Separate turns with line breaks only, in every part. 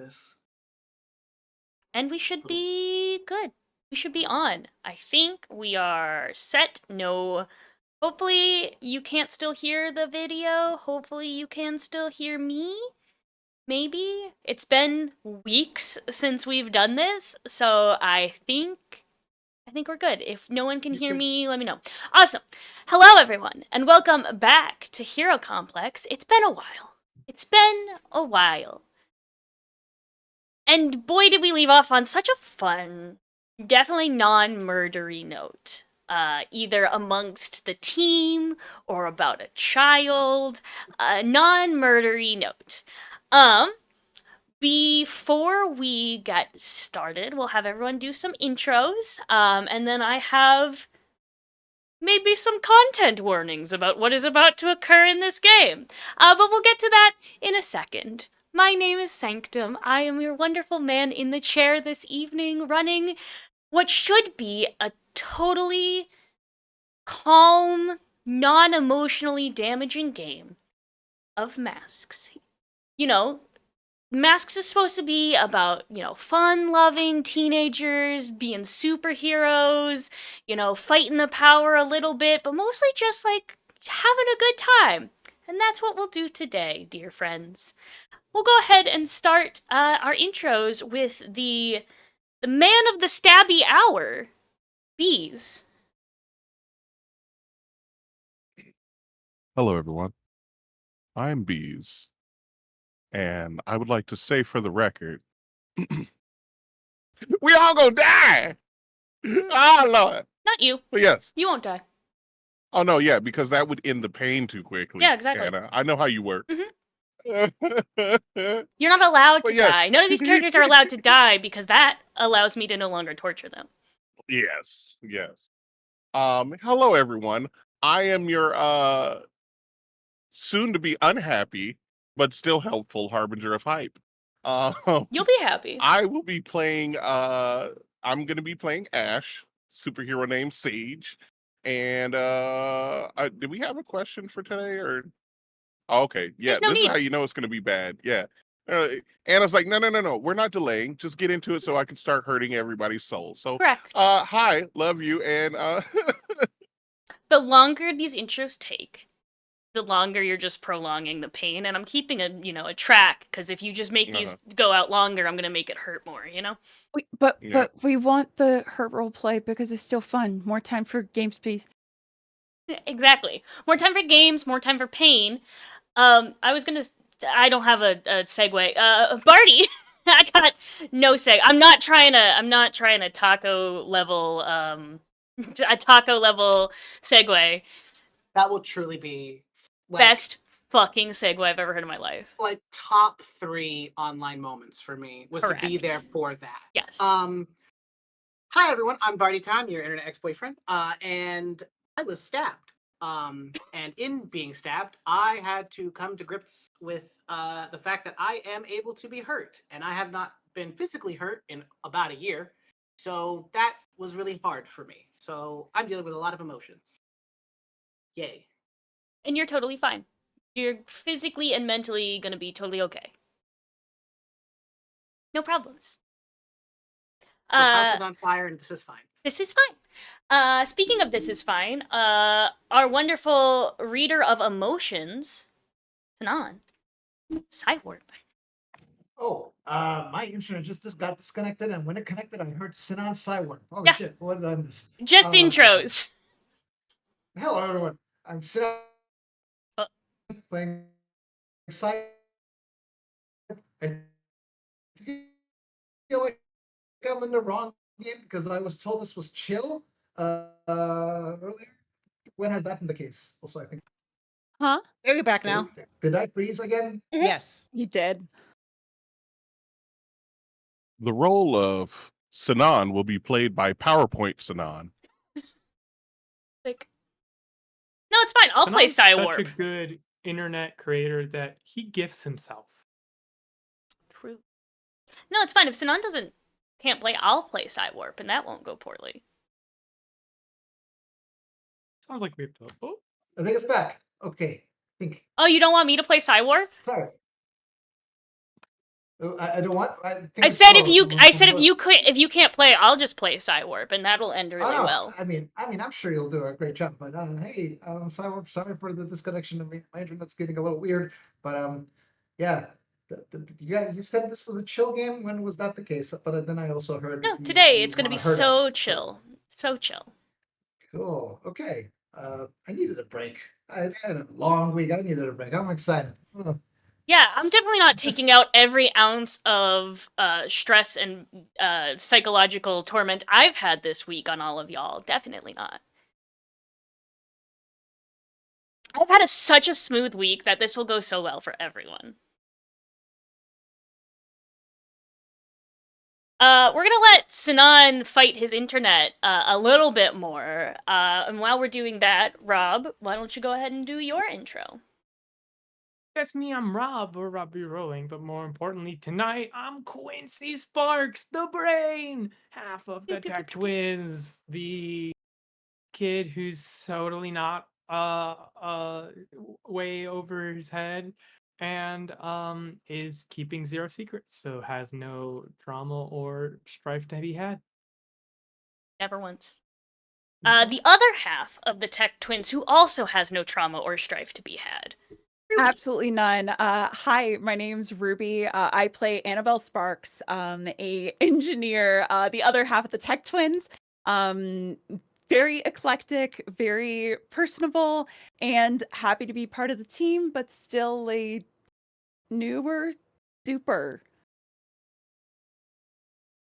this.
And we should
Cool.
be good. We should be on. I think we are set. No. Hopefully you can't still hear the video. Hopefully you can still hear me. Maybe. It's been weeks since we've done this, so I think we're good. If no one can hear me, let me know. Awesome. Hello everyone, and welcome back to Hero Complex. It's been a while. It's been a while. And boy, did we leave off on such a fun, definitely non-murdery note. Either amongst the team or about a child. A non-murdery note. Before we get started, we'll have everyone do some intros, and then I have maybe some content warnings about what is about to occur in this game. But we'll get to that in a second. My name is Sanctum. I am your wonderful man in the chair this evening, running what should be a totally calm, non-emotionally damaging game of Masks. You know, Masks is supposed to be about, fun-loving teenagers being superheroes, fighting the power a little bit, but mostly just, having a good time. And that's what we'll do today, dear friends. We'll go ahead and start our intros with the man of the stabby hour, Bees.
Hello, everyone. I'm Bees, and I would like to say for the record, we all gonna die! Oh, Lord.
Not you.
But yes.
You won't die.
Oh, no, yeah, because that would end the pain too quickly.
Yeah, exactly.
Anna. I know how you work.
You're not allowed to
yes.
die. None of these characters are allowed to die because that allows me to no longer torture them.
Yes. Hello, everyone. I am your, soon-to-be unhappy, but still helpful harbinger of hype.
You'll be happy.
I will be playing, I'm going to be playing Ash, superhero named Sage. And did we have a question for today? Or okay, yeah,
There's no
this
need.
is how you know it's going to be bad. Yeah. Anna's like, no, we're not delaying. Just get into it so I can start hurting everybody's souls. So,
Correct.
hi, love you. And
the longer these intros take, the longer you're just prolonging the pain. And I'm keeping a track, because if you just make these go out longer, I'm going to make it hurt more,
But we want the hurt role play because it's still fun. More time for games, please.
Exactly. More time for games, more time for pain. I don't have a segue. Barty, I got no seg. I'm not trying to taco level a taco level segue.
That will truly be
best fucking segue I've ever heard in my life.
Like top 3 online moments for me was
Correct.
to be there for that.
Yes.
Hi everyone, I'm Barty Time, your internet ex-boyfriend, and I was stabbed. And in being stabbed, I had to come to grips with the fact that I am able to be hurt, and I have not been physically hurt in about a year. So that was really hard for me. So I'm dealing with a lot of emotions. Yay.
And you're totally fine. You're physically and mentally gonna be totally okay. No problems.
The house is on fire and this is fine.
This is fine. Speaking of this is fine, our wonderful reader of emotions, Tanan, Cywarp.
Oh, my internet just got disconnected, and when it connected, I heard Sinan Cywarp. Oh
Yeah.
shit, what did I miss?
Just intros.
Hello, everyone. I'm Sinan playing Cywarp. I feel like I'm in the wrong game because I was told this was chill earlier. When has that been the case? Also, I think.
Huh?
There, you're back now.
Did I freeze again?
Yes.
You did.
the role of Sinan will be played by PowerPoint Sinan.
No, it's fine. I'll play Cywarp.
Such a good internet creator that he gifts himself.
True. No, it's fine. If Sinan can't play, I'll play Cywarp, and that won't go poorly.
Sounds like we have to. Oh,
I think it's back. Okay. I think.
Oh, you don't want me to play Cywarp?
Sorry. I don't want. I, think
I
it's
said if
close.
you,
We'll-
I said
we'll
if you can't play, I'll just play Cywarp, and that'll end
Oh,
really
no,
well.
I mean, I'm sure you'll do a great job. But hey, sorry for the disconnection. I mean, my internet's getting a little weird. But yeah, you said this was a chill game. When was that the case? But then I also heard
No,
you,
today
you
it's gonna
want
be
to hurt
so
us.
chill, so chill.
Cool. Okay. I needed a break. I had a long week. I needed a break. I'm excited.
Yeah, I'm definitely not
Just-
taking out every ounce of stress and psychological torment I've had this week on all of y'all. Definitely not. I've had such a smooth week that this will go so well for everyone. We're gonna let Sinan fight his internet a little bit more. And while we're doing that, Rob, why don't you go ahead and do your intro?
That's me, I'm Rob, or Robbie Rowling, but more importantly, tonight, I'm Quincy Sparks, the brain! Half of the Tech Twins, the kid who's totally not way over his head, and is keeping zero secrets, so has no drama or strife to be had.
Never once.
Mhm.
The other half of the Tech Twins, who also has no trauma or strife to be had. Ruby.
Absolutely none. Hi, my name's Ruby. I play Annabelle Sparks, a engineer, the other half of the Tech Twins. Very eclectic, very personable, and happy to be part of the team, but still a newer super.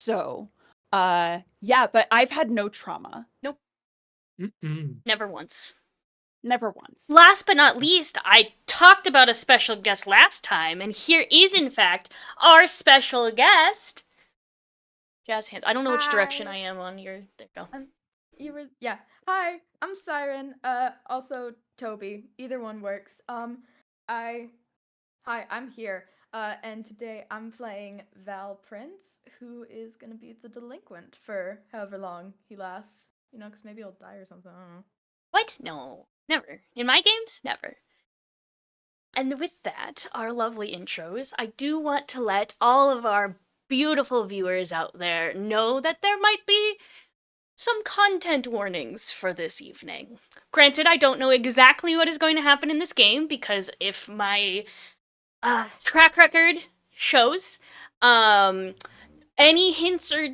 So, yeah, but I've had no trauma.
Mm-mm.
Never once.
Never once.
Last but not least, I talked about a special guest last time, and here is, in fact, our special guest. Jazz hands. I don't know which direction
Hi.
I am on your. There you go.
Yeah. Hi, I'm Siren. Also Toby. Either one works. Hi, I'm here. And today I'm playing Val Prince, who is gonna be the delinquent for however long he lasts. You know, because maybe he'll die or something. I don't know.
What? No. Never. In my games, never. And with that, our lovely intros, I do want to let all of our beautiful viewers out there know that there might be some content warnings for this evening. Granted, I don't know exactly what is going to happen in this game, because if my track record shows, any hints or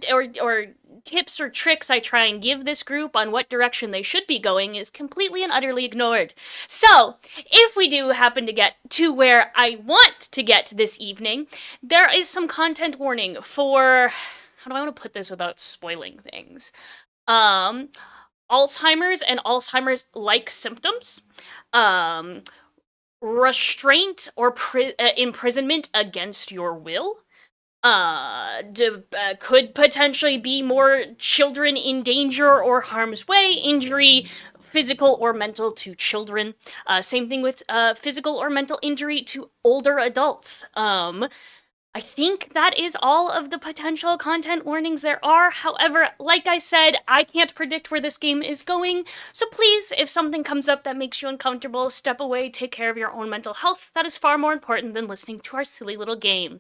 tips or tricks I try and give this group on what direction they should be going is completely and utterly ignored. So, if we do happen to get to where I want to get this evening, there is some content warning for... How do I want to put this without spoiling things? Alzheimer's and Alzheimer's-like symptoms, restraint or imprisonment against your will, could potentially be more children in danger or harm's way, injury, physical or mental to children. Same thing with physical or mental injury to older adults. I think that is all of the potential content warnings there are. However, like I said, I can't predict where this game is going, so please, if something comes up that makes you uncomfortable, step away, take care of your own mental health. That is far more important than listening to our silly little game.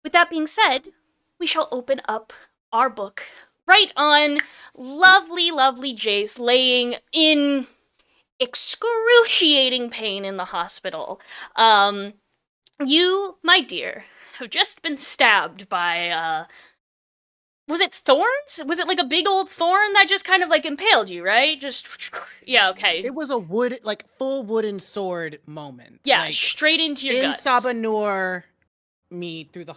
With that being said, we shall open up our book right on lovely, lovely Jace laying in excruciating pain in the hospital. You, my dear, have just been stabbed by, was it thorns? Was it like a big old thorn that just kind of like impaled you, right? Just, yeah, okay.
It was a full wooden sword moment.
Yeah,
like,
straight into your
in
guts.
Sabanur me through the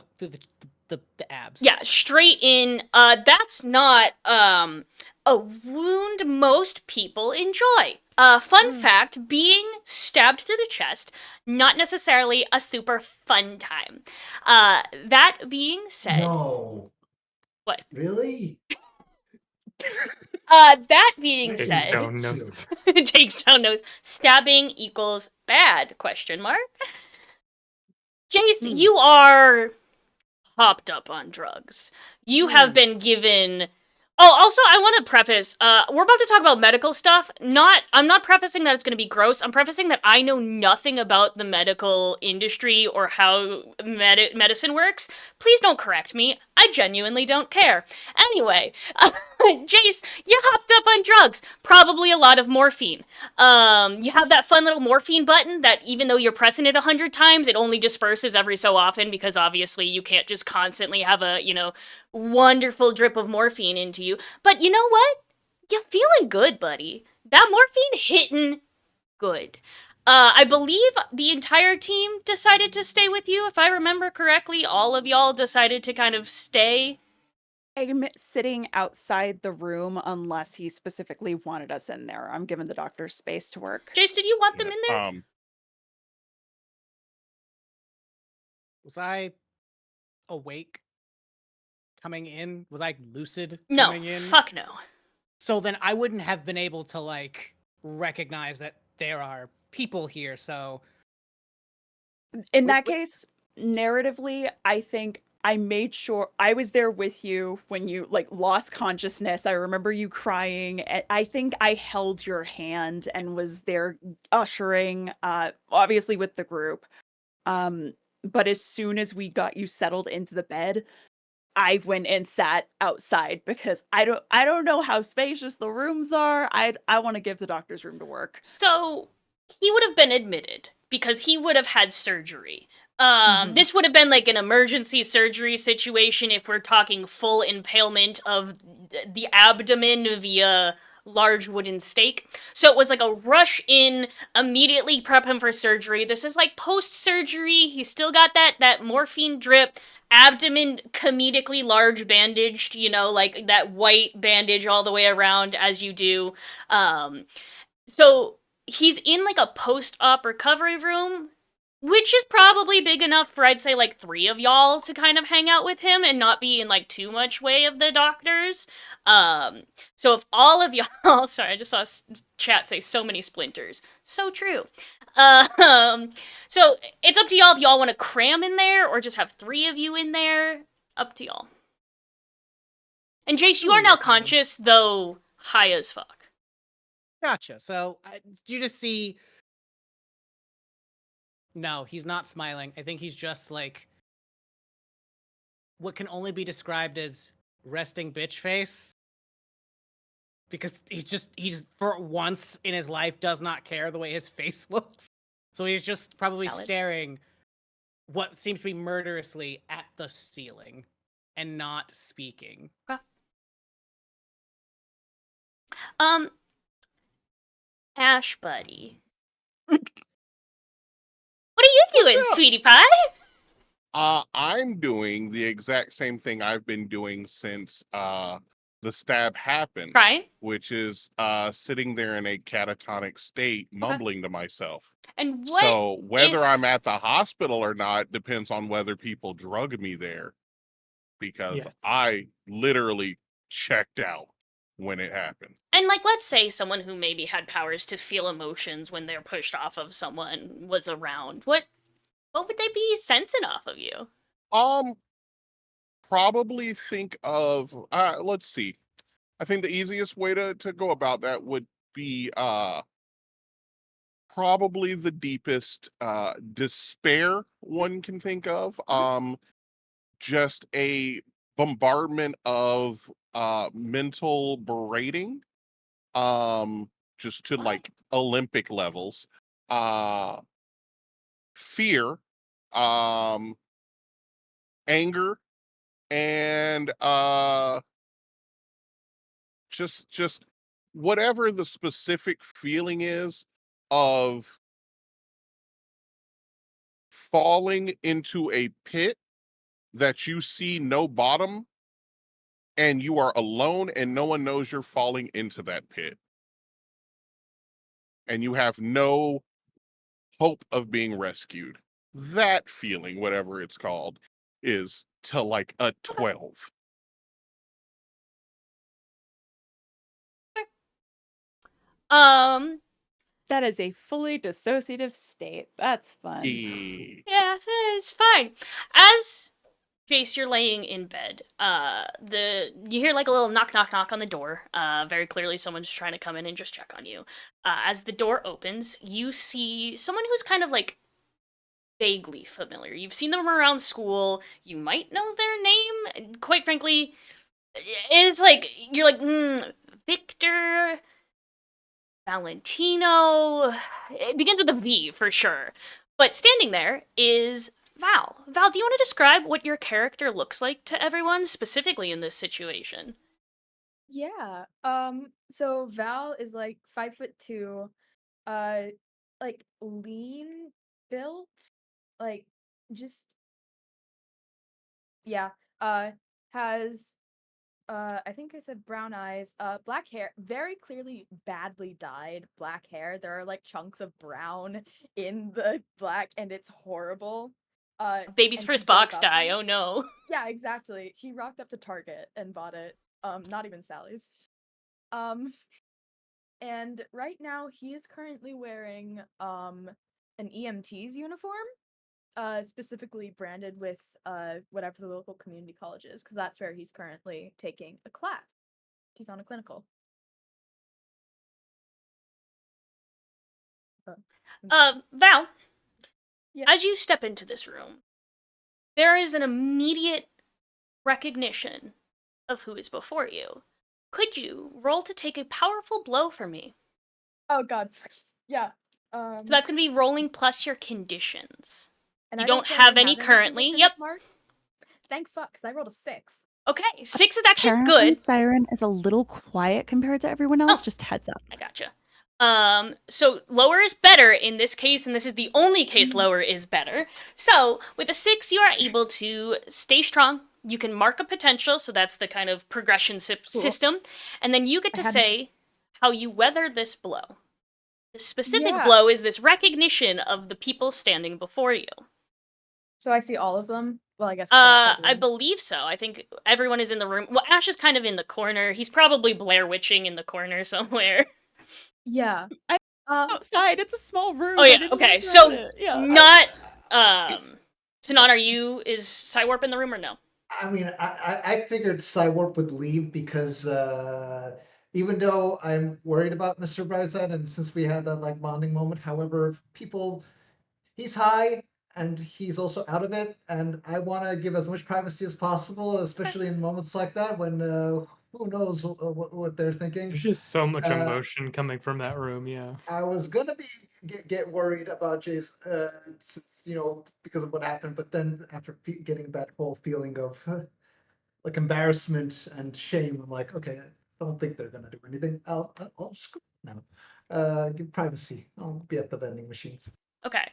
abs.
Yeah, straight in. That's not a wound most people enjoy. Fun fact, being stabbed through the chest, not necessarily a super fun time. That being said...
No.
What?
Really?
That being
Takes
said...
down notes.
Takes down notes. Stabbing equals bad, question mark. Jace, you are hopped up on drugs. You have been given Oh, also, I want to preface, we're about to talk about medical stuff. I'm not prefacing that it's going to be gross. I'm prefacing that I know nothing about the medical industry or how medicine works. Please don't correct me. I genuinely don't care. Anyway, Jace, you hopped up on drugs. Probably a lot of morphine. You have that fun little morphine button that even though you're pressing it 100 times, it only disperses every so often because obviously you can't just constantly have a, wonderful drip of morphine into you. But you know what? You're feeling good, buddy. That morphine hitting good. I believe the entire team decided to stay with you. If I remember correctly, all of y'all decided to kind of stay.
I'm sitting outside the room unless he specifically wanted us in there. I'm giving the doctor space to work.
Jace, did you want them in there?
Was I awake coming in? Was I lucid
No,
coming in?
fuck no.
So then I wouldn't have been able to recognize that there are people here. So
In that case, narratively, I think I made sure I was there with you when you lost consciousness. I remember you crying. I think I held your hand and was there ushering, obviously with the group. But as soon as we got you settled into the bed, I went and sat outside because I don't know how spacious the rooms are. I want to give the doctor's room to work.
So he would have been admitted because he would have had surgery.
Mhm.
This would have been like an emergency surgery situation if we're talking full impalement of the abdomen via large wooden stake. So it was like a rush in, immediately prep him for surgery. This is like post-surgery. He's still got that morphine drip, abdomen comedically large bandaged, like that white bandage all the way around as you do. So he's in like a post-op recovery room, which is probably big enough for, I'd say, like 3 of y'all to kind of hang out with him and not be in like too much way of the doctors. So if all of y'all, sorry, I just saw chat say so many splinters. So true. So it's up to y'all if y'all want to cram in there or just have 3 of you in there. Up to y'all. And Jace, you are now conscious, though high as fuck.
Gotcha. So do you just see? No, he's not smiling. I think he's just like what can only be described as resting bitch face. Because he's for once in his life does not care the way his face looks. So he's just probably
Valid.
staring what seems to be murderously at the ceiling and not speaking.
Ash, buddy. What are you doing, sweetie pie?
I'm doing the exact same thing I've been doing since the stab happened,
Crying?
which is sitting there in a catatonic state, mumbling to myself.
And what?
So whether
if-
I'm at the hospital or not depends on whether people drug me there, because
Yes.
I literally checked out when it happened.
And like, let's say someone who maybe had powers to feel emotions when they're pushed off of someone was around. What would they be sensing off of you?
Probably think of let's see. I think the easiest way to go about that would be probably the deepest despair one can think of. Just a bombardment of mental berating, just to like Olympic levels. Fear, anger, and just whatever the specific feeling is of falling into a pit that you see no bottom and you are alone and no one knows you're falling into that pit and you have no hope of being rescued. That feeling, whatever it's called, is to like a 12.
That is a fully dissociative state. That's fun.
Yeah.
Yeah, it's fine. As Jace, you're laying in bed. You hear like a little knock, knock, knock on the door. Very clearly someone's trying to come in and just check on you. As the door opens, you see someone who's kind of like vaguely familiar. You've seen them around school. You might know their name. And quite frankly, it's like you're like Victor Valentino. It begins with a V for sure. But standing there is Val. Val, do you want to describe what your character looks like to everyone, specifically in this situation?
Yeah. So Val is like 5'2", uh, like lean built, like just yeah. Has I think I said brown eyes, black hair, very clearly badly dyed black hair. There are like chunks of brown in the black, and it's horrible.
Baby's
And he
first
woke
box
up.
dye, oh no.
Yeah, exactly. He rocked up to Target and bought it. Not even Sally's. Um, and right now he is currently wearing an EMT's uniform, specifically branded with whatever the local community college is, because that's where he's currently taking a class. He's on a clinical.
Val,
Yeah.
as you step into this room, there is an immediate recognition of who is before you. Could you roll to take a powerful blow for me?
Oh God. Yeah.
So that's going to be rolling plus your conditions.
And
you
I
don't
currently
have any currently.
conditions
Yep.
marked. Thank fuck, because I rolled a 6.
Okay, 6 is actually
Apparently,
good.
Siren is a little quiet compared to everyone else. Just heads up.
I gotcha. So lower is better in this case, and this is the only case lower is better. So with a 6, you are able to stay strong. You can mark a potential, so that's the kind of progression system, and then you get to say how you weather this blow. The specific blow is this recognition of the people standing before you.
So I see all of them. Well, I guess.
I believe so. I think everyone is in the room. Well, Ash is kind of in the corner. He's probably Blair Witching in the corner somewhere.
Yeah.
Outside, it's a small room.
Oh
I
yeah.
didn't
Okay.
know
So
about it. Yeah.
not Sinan, is Cywarp in the room or no?
I mean, I figured Cywarp would leave because even though I'm worried about Mr. Brightside, and since we had that like bonding moment, however, he's high and he's also out of it, and I want to give as much privacy as possible, especially in moments like that when who knows what they're thinking.
There's just so much emotion coming from that room. Yeah.
I was gonna get worried about Jace, because of what happened, but then after getting that whole feeling of like embarrassment and shame, I'm like, okay, I don't think they're gonna do anything. I'll screw now. Give privacy. I'll be at the vending machines.
Okay.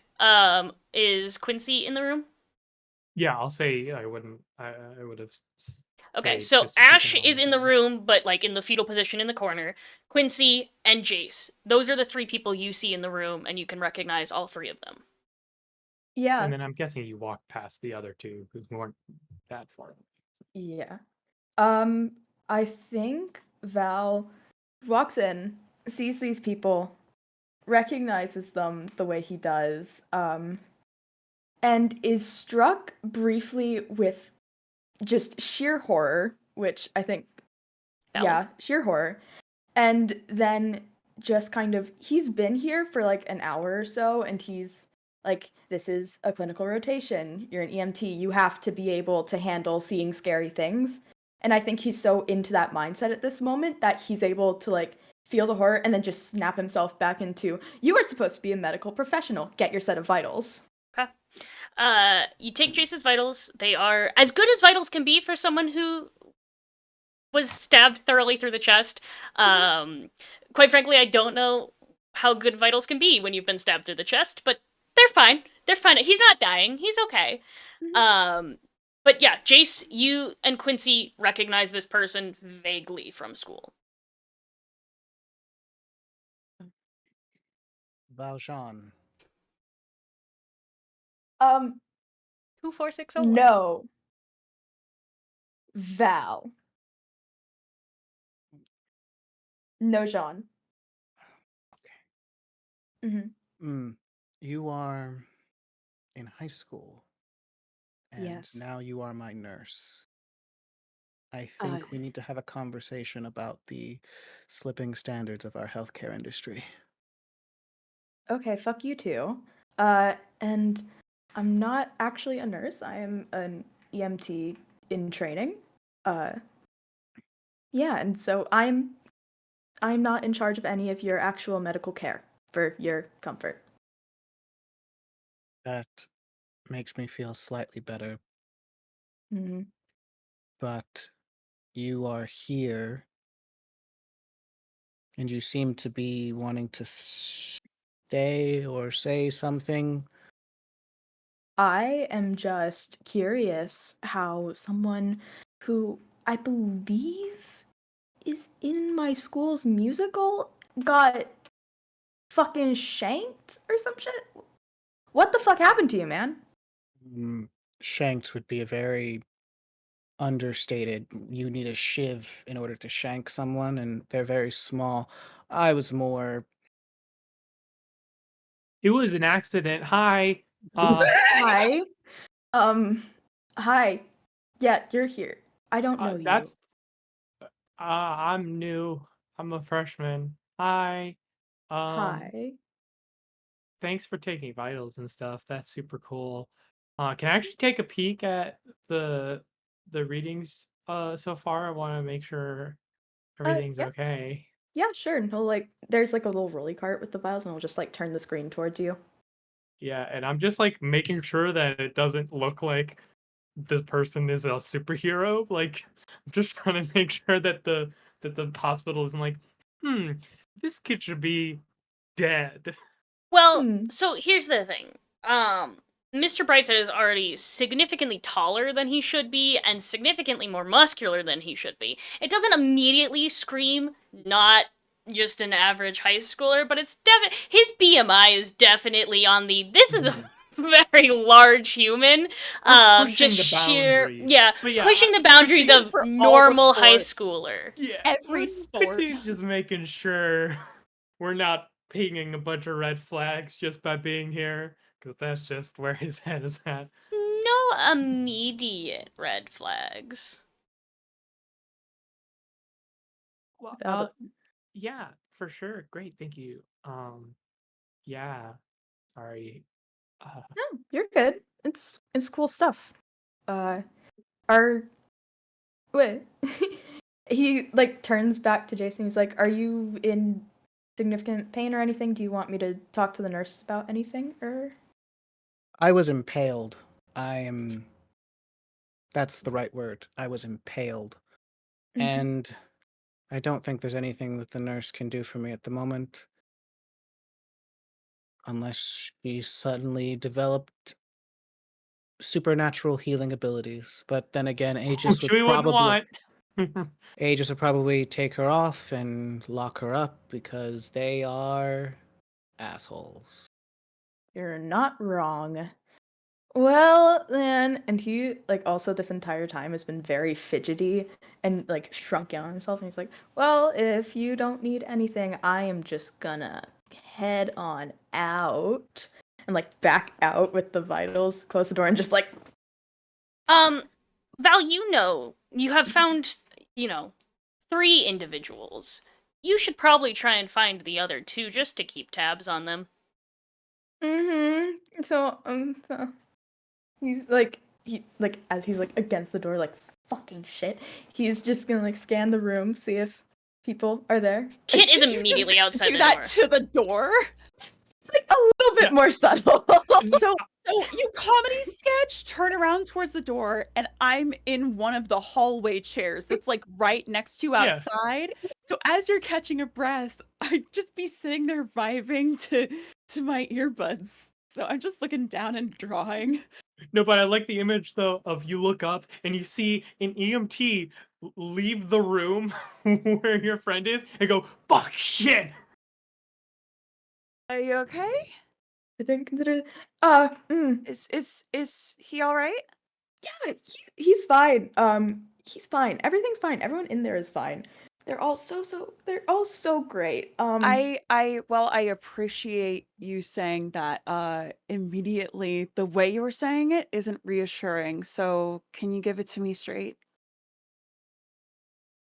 Is Quincy in the room?
Yeah, I'll say I wouldn't. I would have.
Okay,
stayed
so
just to keep
Ash
an eye
is
on
in the
them.
room, but like in the fetal position in the corner. Quincy and Jace. Those are the 3 people you see in the room, and you can recognize all 3 of them.
Yeah.
And then I'm guessing you walked past the other 2 who weren't that far.
Yeah. I think Val walks in, sees these people, recognizes them the way he does, and is struck briefly with just sheer horror, which I think, sheer horror. And then just kind of, he's been here for like an hour or so, and he's like, this is a clinical rotation. You're an EMT. You have to be able to handle seeing scary things. And I think he's so into that mindset at this moment that he's able to like feel the horror and then just snap himself back into, you are supposed to be a medical professional. Get your set of vitals.
Okay. You take Jace's vitals. They are as good as vitals can be for someone who was stabbed thoroughly through the chest. Quite frankly, I don't know how good vitals can be when you've been stabbed through the chest, but they're fine. They're fine. He's not dying. He's okay. But yeah, Jace, you and Quincy recognize this person vaguely from school.
Valjean.
24601.
No. Val. No, Jean.
You are in high school.
and
Yes.
now you are my nurse. I
Uh,
think we need to have a conversation about the slipping standards of our healthcare industry.
Okay, fuck you too. And I'm not actually a nurse. I am an EMT in training. Uh, yeah, and so I'm not in charge of any of your actual medical care for your comfort.
That makes me feel slightly better,
Hmm.
but you are here and you seem to be wanting to stay or say something.
I am just curious how someone who I believe is in my school's musical got fucking shanked or some shit. What the fuck happened to you, man?
Mm, Shanked would be a very understated. You need a shiv in order to shank someone, and they're very small. I was more.
It was an accident. Hi.
Hi. Um, hi. Yeah, you're here. I don't know you.
That's I'm new. I'm a freshman. Hi.
Hi.
Thanks for taking vitals and stuff. That's super cool. Can I actually take a peek at the readings so far? I want to make sure everything's
Yeah.
okay.
Yeah, sure. And he'll there's like a little rolly cart with the vials, and he'll just like turn the screen towards you.
Yeah, and I'm just like making sure that it doesn't look like this person is a superhero. Like, I'm just trying to make sure that the hospital isn't like, this kid should be dead.
Well,
Hmm.
so here's the thing. Mr. Brightside is already significantly taller than he should be and significantly more muscular than he should be. It doesn't immediately scream not just an average high schooler, but it's definitely his BMI is definitely on the this is a very large human.
We're pushing
Just
the
sheer
boundaries.
yeah,
But yeah,
pushing the boundaries
pushing it
of
for all the
normal high
sports.
schooler.
Yeah,
Every sport.
Pitsy's just making sure we're not pinging a bunch of red flags just by being here, because that's just where his head is at.
No immediate red flags.
Well,
Val doesn't.
yeah, for sure. Great, thank you. Yeah, sorry.
No, you're good. It's cool stuff. Are wait. He like turns back to Jason. He's like, "Are you in significant pain or anything? Do you want me to talk to the nurse about anything or?"
I was impaled. I am. That's the right word. I was impaled.
Mhm.
And I don't think there's anything that the nurse can do for me at the moment. Unless she suddenly developed supernatural healing abilities. But then again, Aegis would
Which we wouldn't
probably
want.
Aegis would probably take her off and lock her up because they are assholes.
You're not wrong. Well, then, and he like also this entire time has been very fidgety and like shrunk in on himself. And he's like, "Well, if you don't need anything, I am just gonna head on out and like back out with the vitals, close the door, and just like."
Val, you have found, 3 individuals. You should probably try and find the other 2 just to keep tabs on them.
Mm-hmm. So he's like as he's like against the door, like fucking shit. He's just gonna like scan the room, see if people are there.
Kit is
Did you
immediately
just
outside
do
the
that
door.
to the door?
It's like a little bit
Yeah.
more subtle.
So you comedy sketch, turn around towards the door, and I'm in one of the hallway chairs that's like right next to you
Yeah.
outside. So as you're catching a breath, I'd just be sitting there vibing to my earbuds. So I'm just looking down and drawing.
No, but I like the image though of you look up and you see an EMT leave the room where your friend is and go, fuck shit.
Are you okay?
I didn't consider.
Is he all right?
Yeah, he's fine. He's fine. Everything's fine. Everyone in there is fine. They're all they're all so great.
I appreciate you saying that. Immediately, the way you were saying it isn't reassuring. So, can you give it to me straight?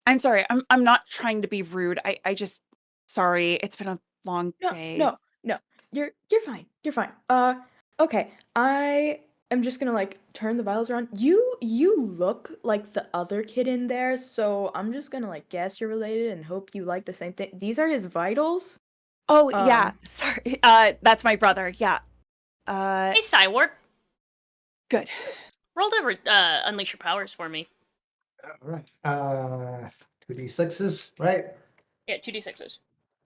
I'm sorry. I'm not trying to be rude. I just sorry. It's been a long
No,
day.
no. You're fine. You're fine. Okay. I am just gonna like turn the vials around. You look like the other kid in there, so I'm just gonna like guess you're related and hope you like the same thing. These are his vitals.
Oh, yeah.
Um,
Sorry. That's my brother. Yeah.
Hey, Cywarp.
Good.
Rolled over Unleash Your Powers for me.
All right. 2d6s, right?
Yeah, 2d6s.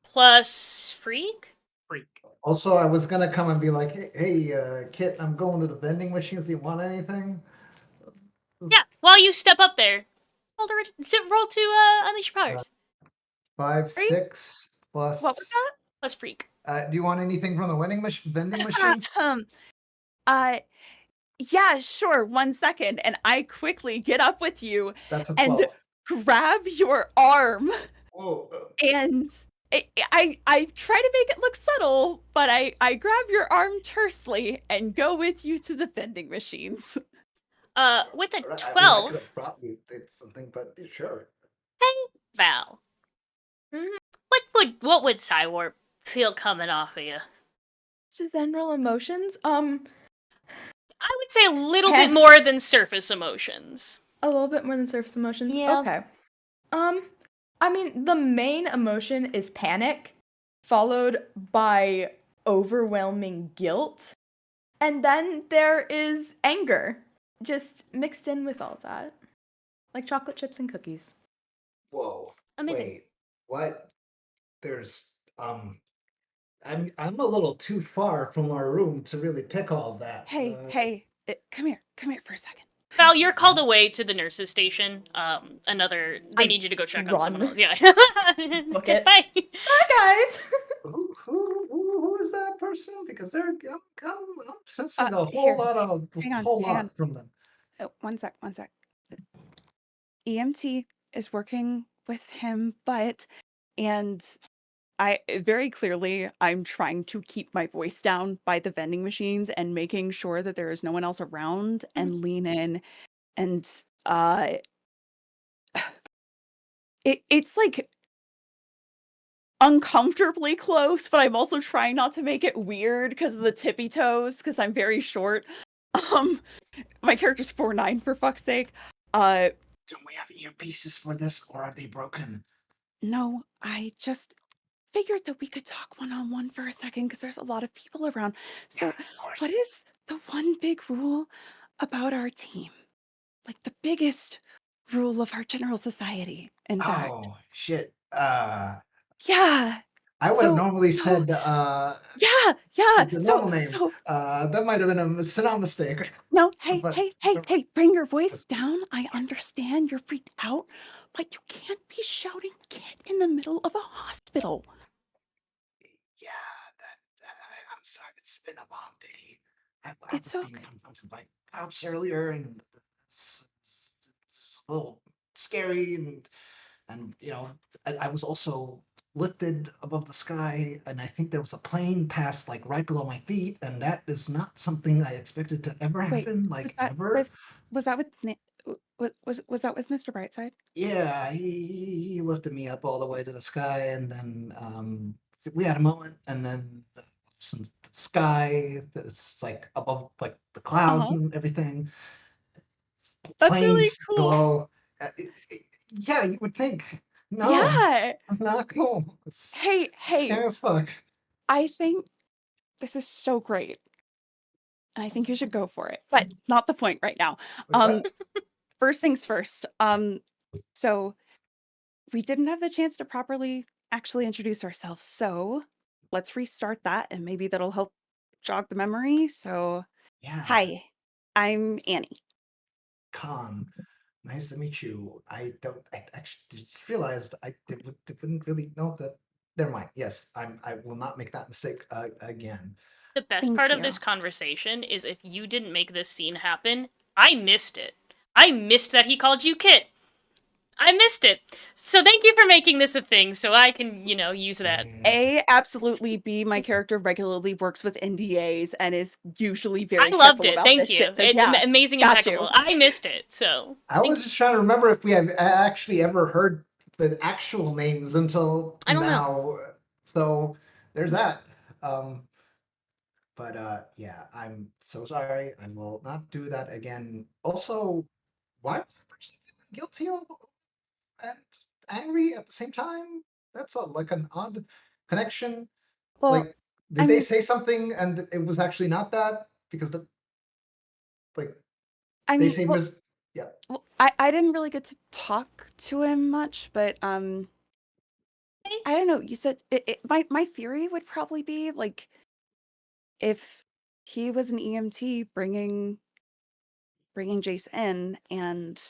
Plus Freak?
Freak.
Also, I was gonna come and be like, hey, Kit, I'm going to the vending machines. Do you want anything?
Yeah, while you step up there, roll to Unleash Your Powers.
5,
Are you-
6 plus.
What was that?
Plus Freak.
Do you want anything from the vending machines?
Uh, yeah, sure. 1 second, and I quickly get up with you
That's a
and
12.
grab your arm,
Whoa.
and I try to make it look subtle, but I grab your arm tersely and go with you to the vending machines.
With a
I mean, I
12,
could have probably did something, but sure.
Val.
Mhm.
What would Cywarp feel coming off of you?
general emotions.
I would say a little
Heh.
bit more than surface emotions.
A little bit more than surface emotions.
Yeah.
Okay. I mean, the main emotion is panic, followed by overwhelming guilt, and then there is anger, just mixed in with all that, like chocolate chips and cookies.
Whoa.
Amazing.
Wait, what? There's I'm a little too far from our room to really pick all that.
Hey, come here for a second.
Val, you're called away to the nurse's station. They
I
need you to go check on someone else.
run.
Yeah.
Book it.
Bye.
Hi guys.
Who is that person? Because I'm sensing a whole
Here,
lot of
hang on,
whole
hang
lot
on.
from them.
Oh, one sec. EMT is working with him, and I very clearly I'm trying to keep my voice down by the vending machines and making sure that there is no one else around and lean in and it's like uncomfortably close, but I'm also trying not to make it weird because of the tippy toes because I'm very short. My character's 4'9" for fuck's sake.
Don't we have earpieces for this, or are they broken?
No, I just figured that we could talk one-on-one for a second because there's a lot of people around. So,
Yeah, of course.
what is the one big rule about our team? Like the biggest rule of our general society, in fact.
Oh shit.
Yeah.
I would have
So-
normally
so-
said
Yeah.
the normal name.
So
That might have been a sound mistake.
no,
But-
hey, bring your voice down. I understand you're freaked out, but you can't be shouting "kid" in the middle of a hospital.
Yeah, I'm sorry. It's been a long day. I
It's
was being
okay.
confronted by cops earlier, and it's a little scary, and I was also lifted above the sky, and I think there was a plane passed like right below my feet, and that is not something I expected to ever
Wait,
happen, like
was that
ever.
was that with was that with Mr. Brightside?
Yeah, he lifted me up all the way to the sky, and then we had a moment, and then the sky that's like above like the clouds
Uh-huh.
and everything.
That's really
Planes
cool.
below. Yeah, you would think. No,
Yeah.
not cool. It's
Hey,
scary as fuck.
I think this is so great. And I think you should go for it. But not the point right now. First things first. So we didn't have the chance to properly actually introduce ourselves. So let's restart that and maybe that'll help jog the memory. So
Yeah.
hi, I'm Annie.
Khan. Nice to meet you. I actually just realized I wouldn't really know that. Never mind. Yes, I will not make that mistake again.
The best
Thank
part of
you.
this conversation is if you didn't make this scene happen, I missed it. I missed that he called you Kit. I missed it. So thank you for making this a thing, so I can, use that.
Absolutely. B, my character regularly works with NDAs and is usually very
I loved
careful
it.
about
Thank
this
you.
shit. So
It's
yeah,
amazing,
got you.
impeccable. I missed it, so
I was just trying to remember if we have actually ever heard the actual names until
I don't know.
now. So there's that. But yeah, I'm so sorry. I will not do that again. Also, why was the person feeling guilty and angry at the same time? That's like an odd connection.
Well,
Like,
I
did they
mean,
say something and it was actually not that? Because like
I
they
mean,
say
well,
yeah.
well, I didn't really get to talk to him much, but I don't know. You said my theory would probably be like if he was an EMT bringing Jace in and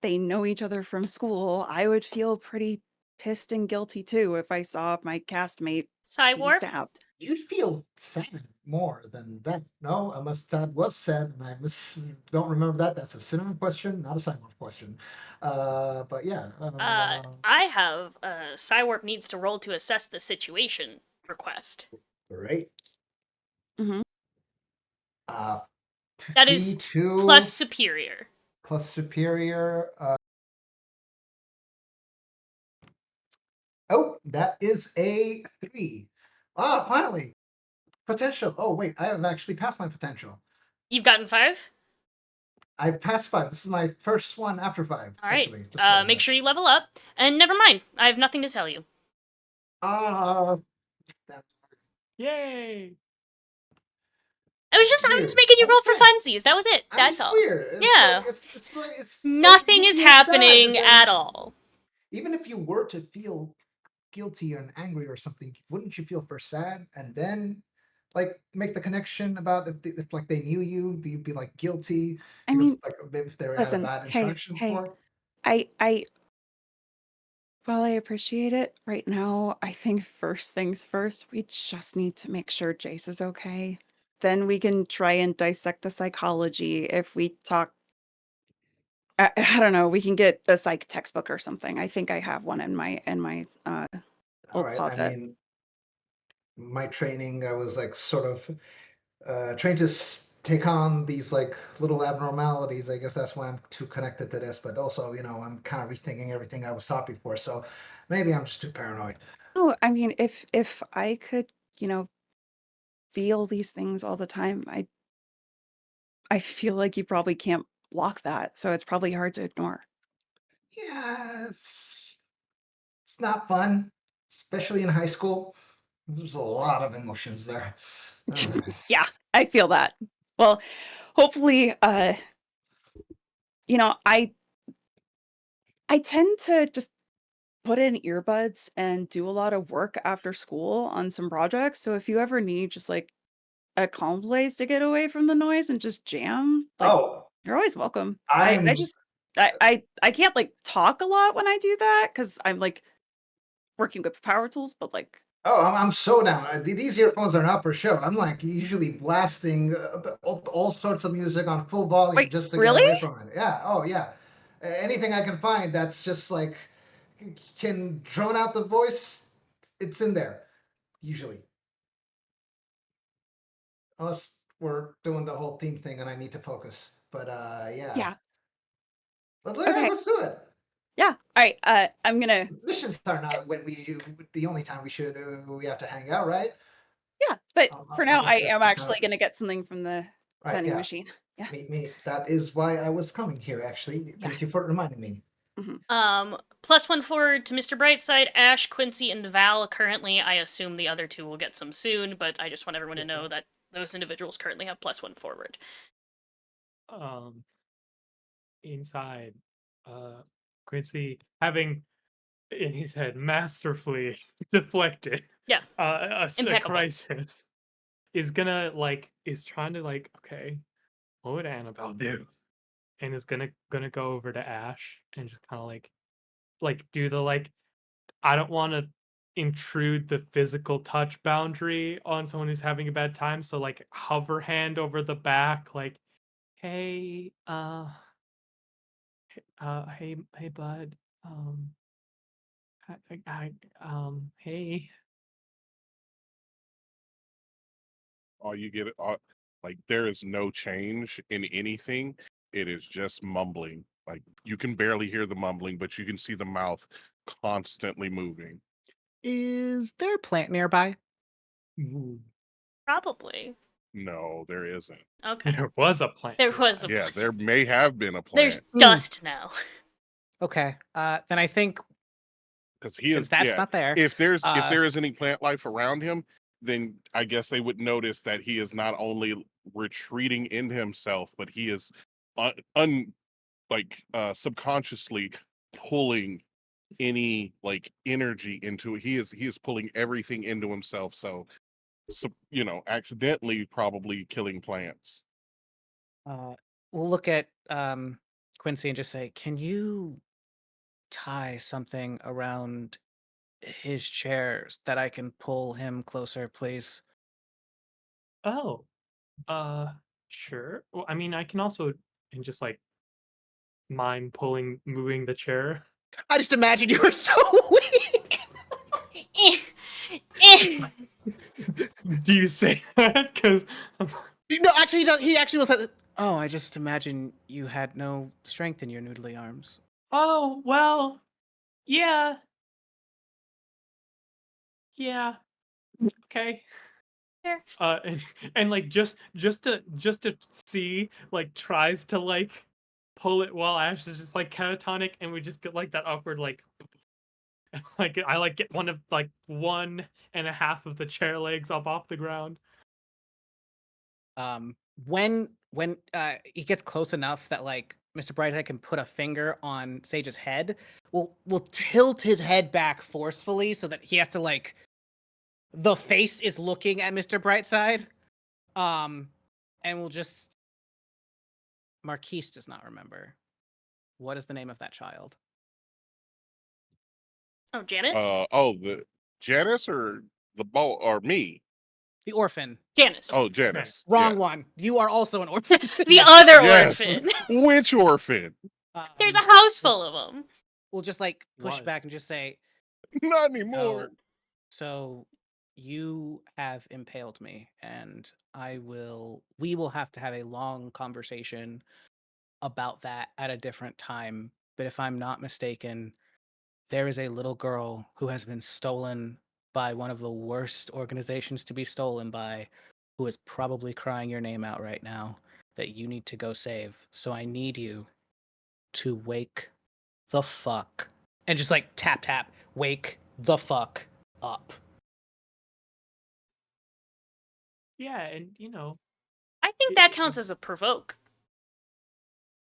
they know each other from school, I would feel pretty pissed and guilty too if I saw my castmate being
Cywarp?
stabbed.
You'd feel sad more than that, no? Unless that was sad, and don't remember that. That's a cinema question, not a Simon question. But yeah.
I have Cywarp needs to roll to assess the situation request.
Great.
Mm-hmm.
Uh,
That is plus superior.
plus superior. Oh, that is a 3. Ah, finally. Potential. Oh, wait, I have actually passed my potential.
You've gotten 5?
I passed 5. This is my first one after 5.
All right.
Actually, just
Make sure you level up. And never mind. I have nothing to tell you.
Yay!
I was just
Weird.
making you roll
That's
for
fine.
funsies. That was it. That's all.
Weird. It's
Yeah.
it's
Nothing
you
is
feel sad,
happening
but
at
then
all.
even if you were to feel guilty and angry or something, wouldn't you feel first sad and then like make the connection about if like they knew you, you'd be like guilty
I
because
mean,
like if they had a
listen,
bad
hey,
introduction before?
I while I appreciate it right now, I think first things first, we just need to make sure Jace is okay. Then we can try and dissect the psychology. If we talk, I don't know, we can get a psych textbook or something. I think I have one in my
All
old
right. I
closet.
mean, my training, I was like sort of trained to take on these like little abnormalities. I guess that's why I'm too connected to this. But also, I'm kind of rethinking everything I was taught before. So maybe I'm just too paranoid.
Oh, I mean, if I could, feel these things all the time, I feel like you probably can't block that. So it's probably hard to ignore.
Yeah, it's not fun, especially in high school. There's a lot of emotions there.
Yeah, I feel that. Well, hopefully, I tend to just put in earbuds and do a lot of work after school on some projects. So if you ever need just like a calm place to get away from the noise and just jam, like
Oh,
you're always welcome. I
I'm
just I can't like talk a lot when I do that because I'm like working with power tools, but like
I'm so down. These earphones are not for show. I'm like usually blasting all sorts of music on full volume
wait,
just to get
really?
away from it. Yeah. Oh yeah. Anything I can find that's just like can drone out the voice. It's in there usually, unless we're doing the whole theme thing and I need to focus. But yeah.
Yeah. Okay.
Let's do it.
Yeah. All right. I'm gonna.
Missions are not the only time we have to hang out, right?
Yeah, but for now,
Unless
I
there's
am
some
actually gonna get something from the
right,
vending
yeah.
machine. Yeah.
Me. That is why I was coming here. Actually,
Yeah.
thank you for reminding me.
Plus 1 forward to Mr. Brightside, Ash, Quincy, and Val currently. I assume the other 2 will get some soon, but I just want everyone to know that those individuals currently have plus 1 forward.
Inside, Quincy, having in his head masterfully deflected
Yeah.
a
Impeccable.
crisis, is trying to okay, what would Annabelle do? And is gonna go over to Ash and just kind of do the I don't want to intrude the physical touch boundary on someone who's having a bad time, so hover hand over the back, hey, Hey, bud. Hey.
All you get, like there is no change in anything. It is just mumbling. Like you can barely hear the mumbling, but you can see the mouth constantly moving.
Is there a plant nearby?
Ooh,
Probably.
No, there isn't.
Okay.
there was a plant.
There was a
Yeah,
plant.
there may have been a
There's
plant
dust now.
Okay. Then I think
because he
since
is.
that's
Yeah,
not there,
if
uh,
there is any plant life around him, then I guess they would notice that he is not only retreating in himself, but he is subconsciously pulling any like energy into it. He is pulling everything into himself. So accidentally probably killing plants.
uh, we'll look at Quincy and just say, "Can you tie something around his chair that I can pull him closer, please?"
Oh, sure. Well, I mean, I can also and just like mime moving the chair.
I just imagine you were so weak.
Do you say that? Because
No, actually, he does. He actually will say, "Oh, I just imagine you had no strength in your noodly arms."
oh well, yeah, yeah, okay.
Fair.
And like just to see like tries to like pull it while Ash is just like catatonic, and we just get like that awkward like like I like get one and a half of the chair legs up off the ground.
When he gets close enough that like Mr. Brightside can put a finger on Sage's head, we'll tilt his head back forcefully so that he has to like the face is looking at Mr. Brightside. And we'll just Marquise does not remember. What is the name of that child?
Oh, Janice?
The Janice or the ball or me?
The orphan.
Janice.
Oh, Janice.
Wrong
Yeah.
one. You are also an orphan.
The other
Yes.
orphan.
Which orphan?
There's a house full of them.
We'll just like push
Was.
back and just say,
Not anymore.
So you have impaled me, and we will have to have a long conversation about that at a different time. But if I'm not mistaken, there is a little girl who has been stolen by one of the worst organizations to be stolen by, who is probably crying your name out right now, that you need to go save. So I need you to wake the fuck, and just like tap tap, wake the fuck up.
Yeah, and
I think that counts as a provoke.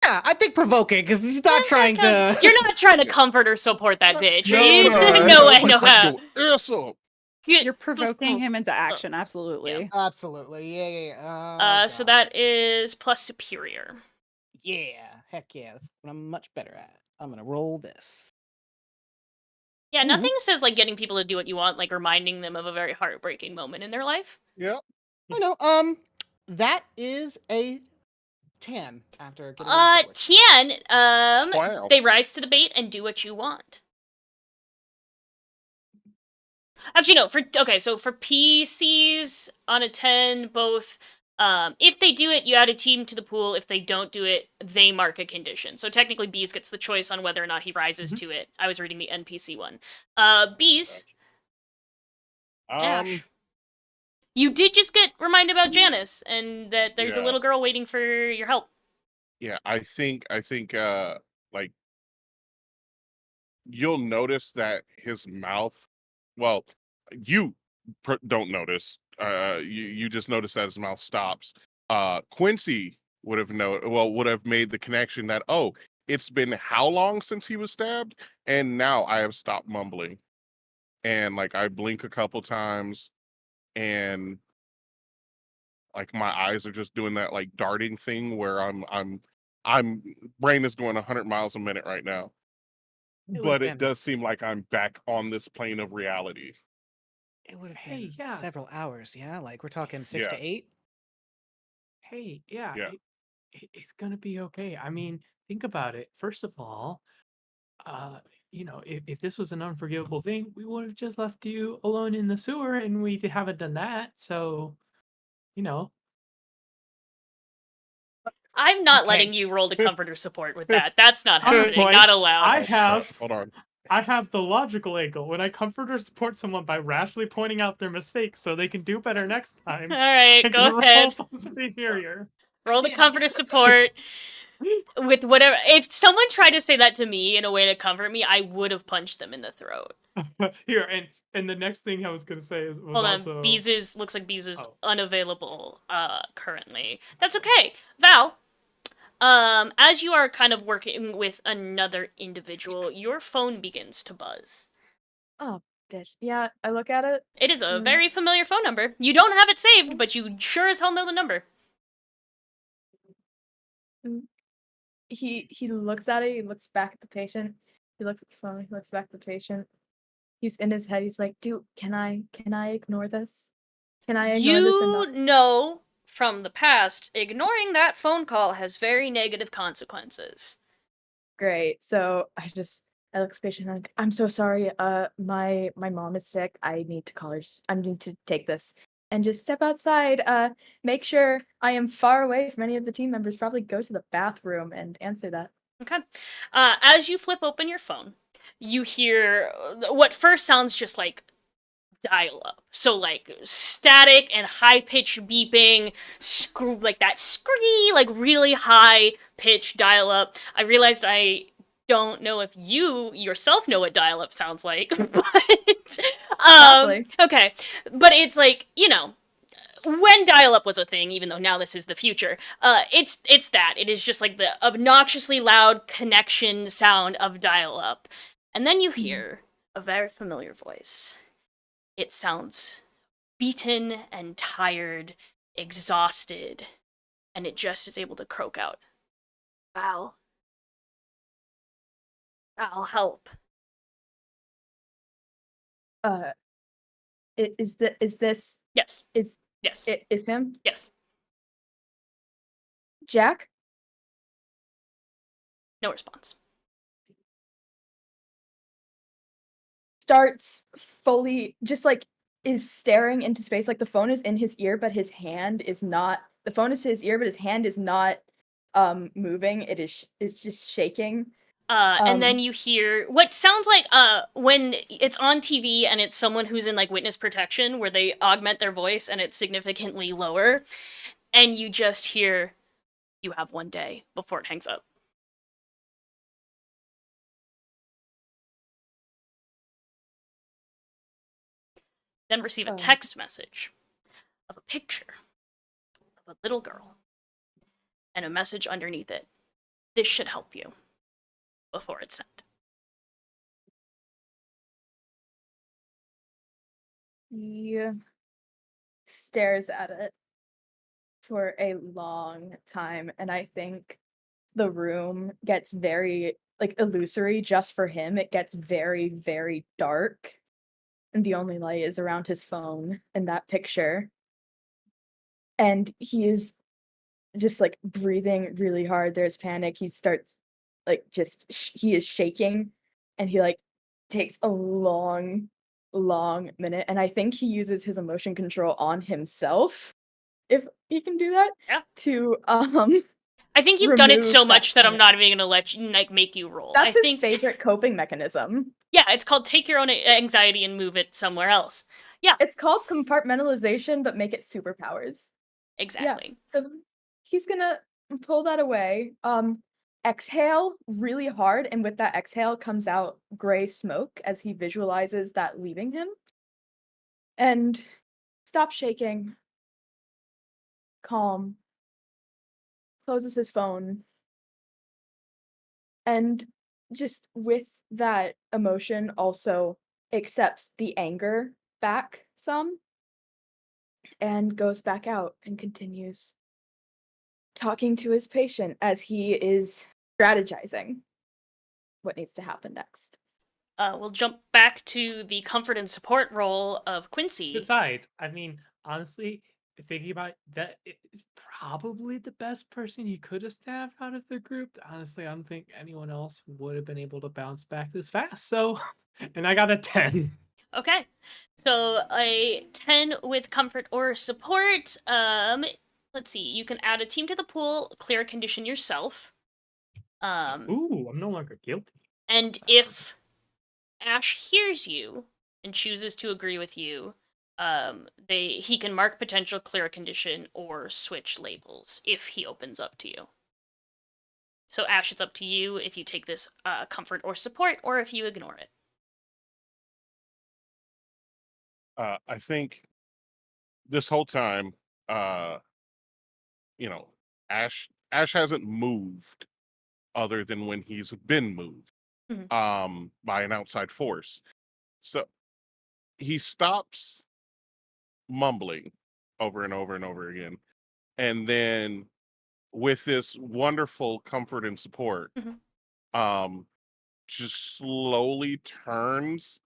Yeah, I think provoking, because he's not trying to.
You're not trying to comfort or support that bitch.
No,
are you?
no,
No way,
like,
no
let's
how.
go ass up.
You're provoking him into action, absolutely.
Absolutely, yeah.
So that is plus superior.
Yeah, heck yeah, that's what I'm much better at. I'm gonna roll this.
Yeah,
Mhm.
nothing says like getting people to do what you want, like reminding them of a very heartbreaking moment in their life.
Yep.
I know. That is a 10 after getting them forward.
10.
Wow.
They rise to the bait and do what you want. Actually, no. So for PCs on a 10, both. If they do it, you add a team to the pool. If they don't do it, they mark a condition. So technically, Bees gets the choice on whether or not he rises to it. I was reading the NPC one. Bees. Ash. You did just get reminded about Janice and that there's a
Yeah.
little girl waiting for your help.
Yeah, I think like you'll notice that his mouth, well, you don't notice. You just notice that his mouth stops. Quincy would have made the connection that, oh, it's been how long since he was stabbed, and now I have stopped mumbling, and like I blink a couple times, and like my eyes are just doing that like darting thing where I'm brain is going 100 miles a minute right now.
It
But
would've
it
been-
does seem like I'm back on this plane of reality.
It would have
Hey,
been
yeah.
several hours, yeah? Like we're talking 6 to
Yeah.
8?
hey, yeah,
Yeah.
it's gonna be okay. I mean, think about it. First of all, if this was an unforgivable thing, we would have just left you alone in the sewer, and we haven't done that. So, you know,
I'm not
okay.
letting you roll to comfort or support with that. That's not
On
happening.
point,
Not allowed.
I
Oh, crap.
have
Hold on.
I have the logical angle. When I comfort or support someone by rashly pointing out their mistakes so they can do better next time,
All right,
I
go
can
ahead.
roll possibly superior.
Roll the
Yeah.
comfort or support with whatever. If someone tried to say that to me in a way to comfort me, I would have punched them in the throat.
Here, and the next thing I was gonna say was
Hold
also
on, Bees is looks like Bees is
Oh.
unavailable currently. That's okay. Val, as you are kind of working with another individual, your phone begins to buzz.
Oh, bitch. Yeah, I look at it.
It is a
Mm.
very familiar phone number. You don't have it saved, but you sure as hell know the number.
He looks at it. He looks back at the patient. He looks at the phone. He looks back at the patient. He's in his head. He's like, "Dude, can I ignore this? Can I ignore this and
You
not?"
know from the past, ignoring that phone call has very negative consequences.
Great. So I look at the patient. And I'm so sorry. My mom is sick. I need to call her. I need to take this and just step outside. Make sure I am far away from any of the team members. Probably go to the bathroom and answer that.
Okay. As you flip open your phone, you hear what first sounds just like dial up. So like static and high pitched beeping, like that scree, like really high pitched dial up. I realized I don't know if you yourself know what dial up sounds like, but
Probably.
okay. But it's like, when dial-up was a thing, even though now this is the future, it's that. It is just like the obnoxiously loud connection sound of dial-up. And then you hear a very familiar voice. It sounds beaten and tired, exhausted, and it just is able to croak out, Val. Val, help.
Is this
Yes,
is
yes,
it is him?
yes.
Jack?
No response.
Starts fully just like is staring into space. Like the phone is in his ear, but his hand is not. The phone is to his ear, but his hand is not moving. It's just shaking.
And then you hear what sounds like when it's on TV and it's someone who's in like witness protection where they augment their voice and it's significantly lower, and you just hear, "You have one day," before it hangs up. Then receive a text message of a picture of a little girl and a message underneath it. This should help you. Before it's sent.
He stares at it for a long time, and I think the room gets very like illusory just for him. It gets very, very dark, and the only light is around his phone and that picture. And he is just like breathing really hard. There's panic. He starts like he is shaking, and he like takes a long minute, and I think he uses his emotion control on himself, if he can do that.
Yeah.
To
I think you've done it so
remove
much
that
that I'm
panic.
not even gonna let you make you roll.
That's
I
his
think
favorite coping mechanism.
yeah, it's called take your own anxiety and move it somewhere else. Yeah,
It's called compartmentalization, but make it superpowers.
exactly.
So he's gonna pull that away. Exhale really hard, and with that exhale comes out gray smoke as he visualizes that leaving him. And stop shaking. Calm. Closes his phone. And just with that emotion also accepts the anger back some and goes back out and continues talking to his patient as he is strategizing what needs to happen next.
We'll jump back to the comfort and support role of Quincy.
Besides, I mean, honestly, thinking about that, it's probably the best person you could have stabbed out of the group. Honestly, I don't think anyone else would have been able to bounce back this fast. So, and I got a 10.
Okay. So a 10 with comfort or support. Let's see. You can add a team to the pool, clear a condition yourself.
Ooh, I'm no longer guilty.
And if Ash hears you and chooses to agree with you, he can mark potential, clear a condition, or switch labels if he opens up to you. So Ash, it's up to you if you take this comfort or support, or if you ignore it.
I think this whole time, you know, Ash hasn't moved other than when he's been moved by an outside force. So he stops mumbling over and over and over again. And then with this wonderful comfort and support, just slowly turns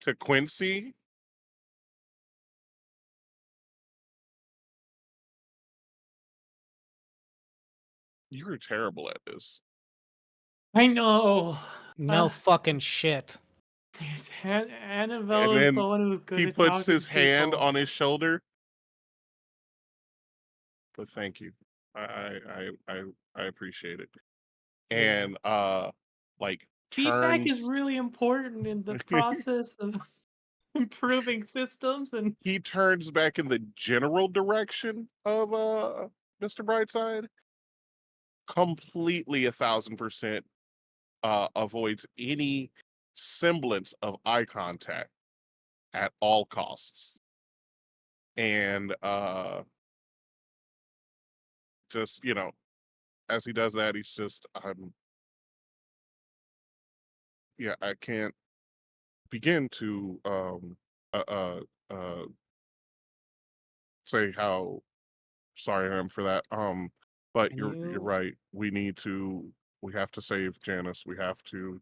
to Quincy. You were terrible at this.
I know.
No fucking shit.
Annabelle
And
is
then
the one who's good
he
at
puts
talking
his
to
hand
people.
on his shoulder. But thank you. I appreciate it.
Yeah.
And like
Feedback is
turns
really important in the process of improving systems, and
he turns back in the general direction of Mr. Brightside. Completely 1,000% avoids any semblance of eye contact at all costs. And just, as he does that, he's just I can't begin to uh uh uh say how sorry I am for that. But
Can
you're
you-
right. We have to save Janice. We have to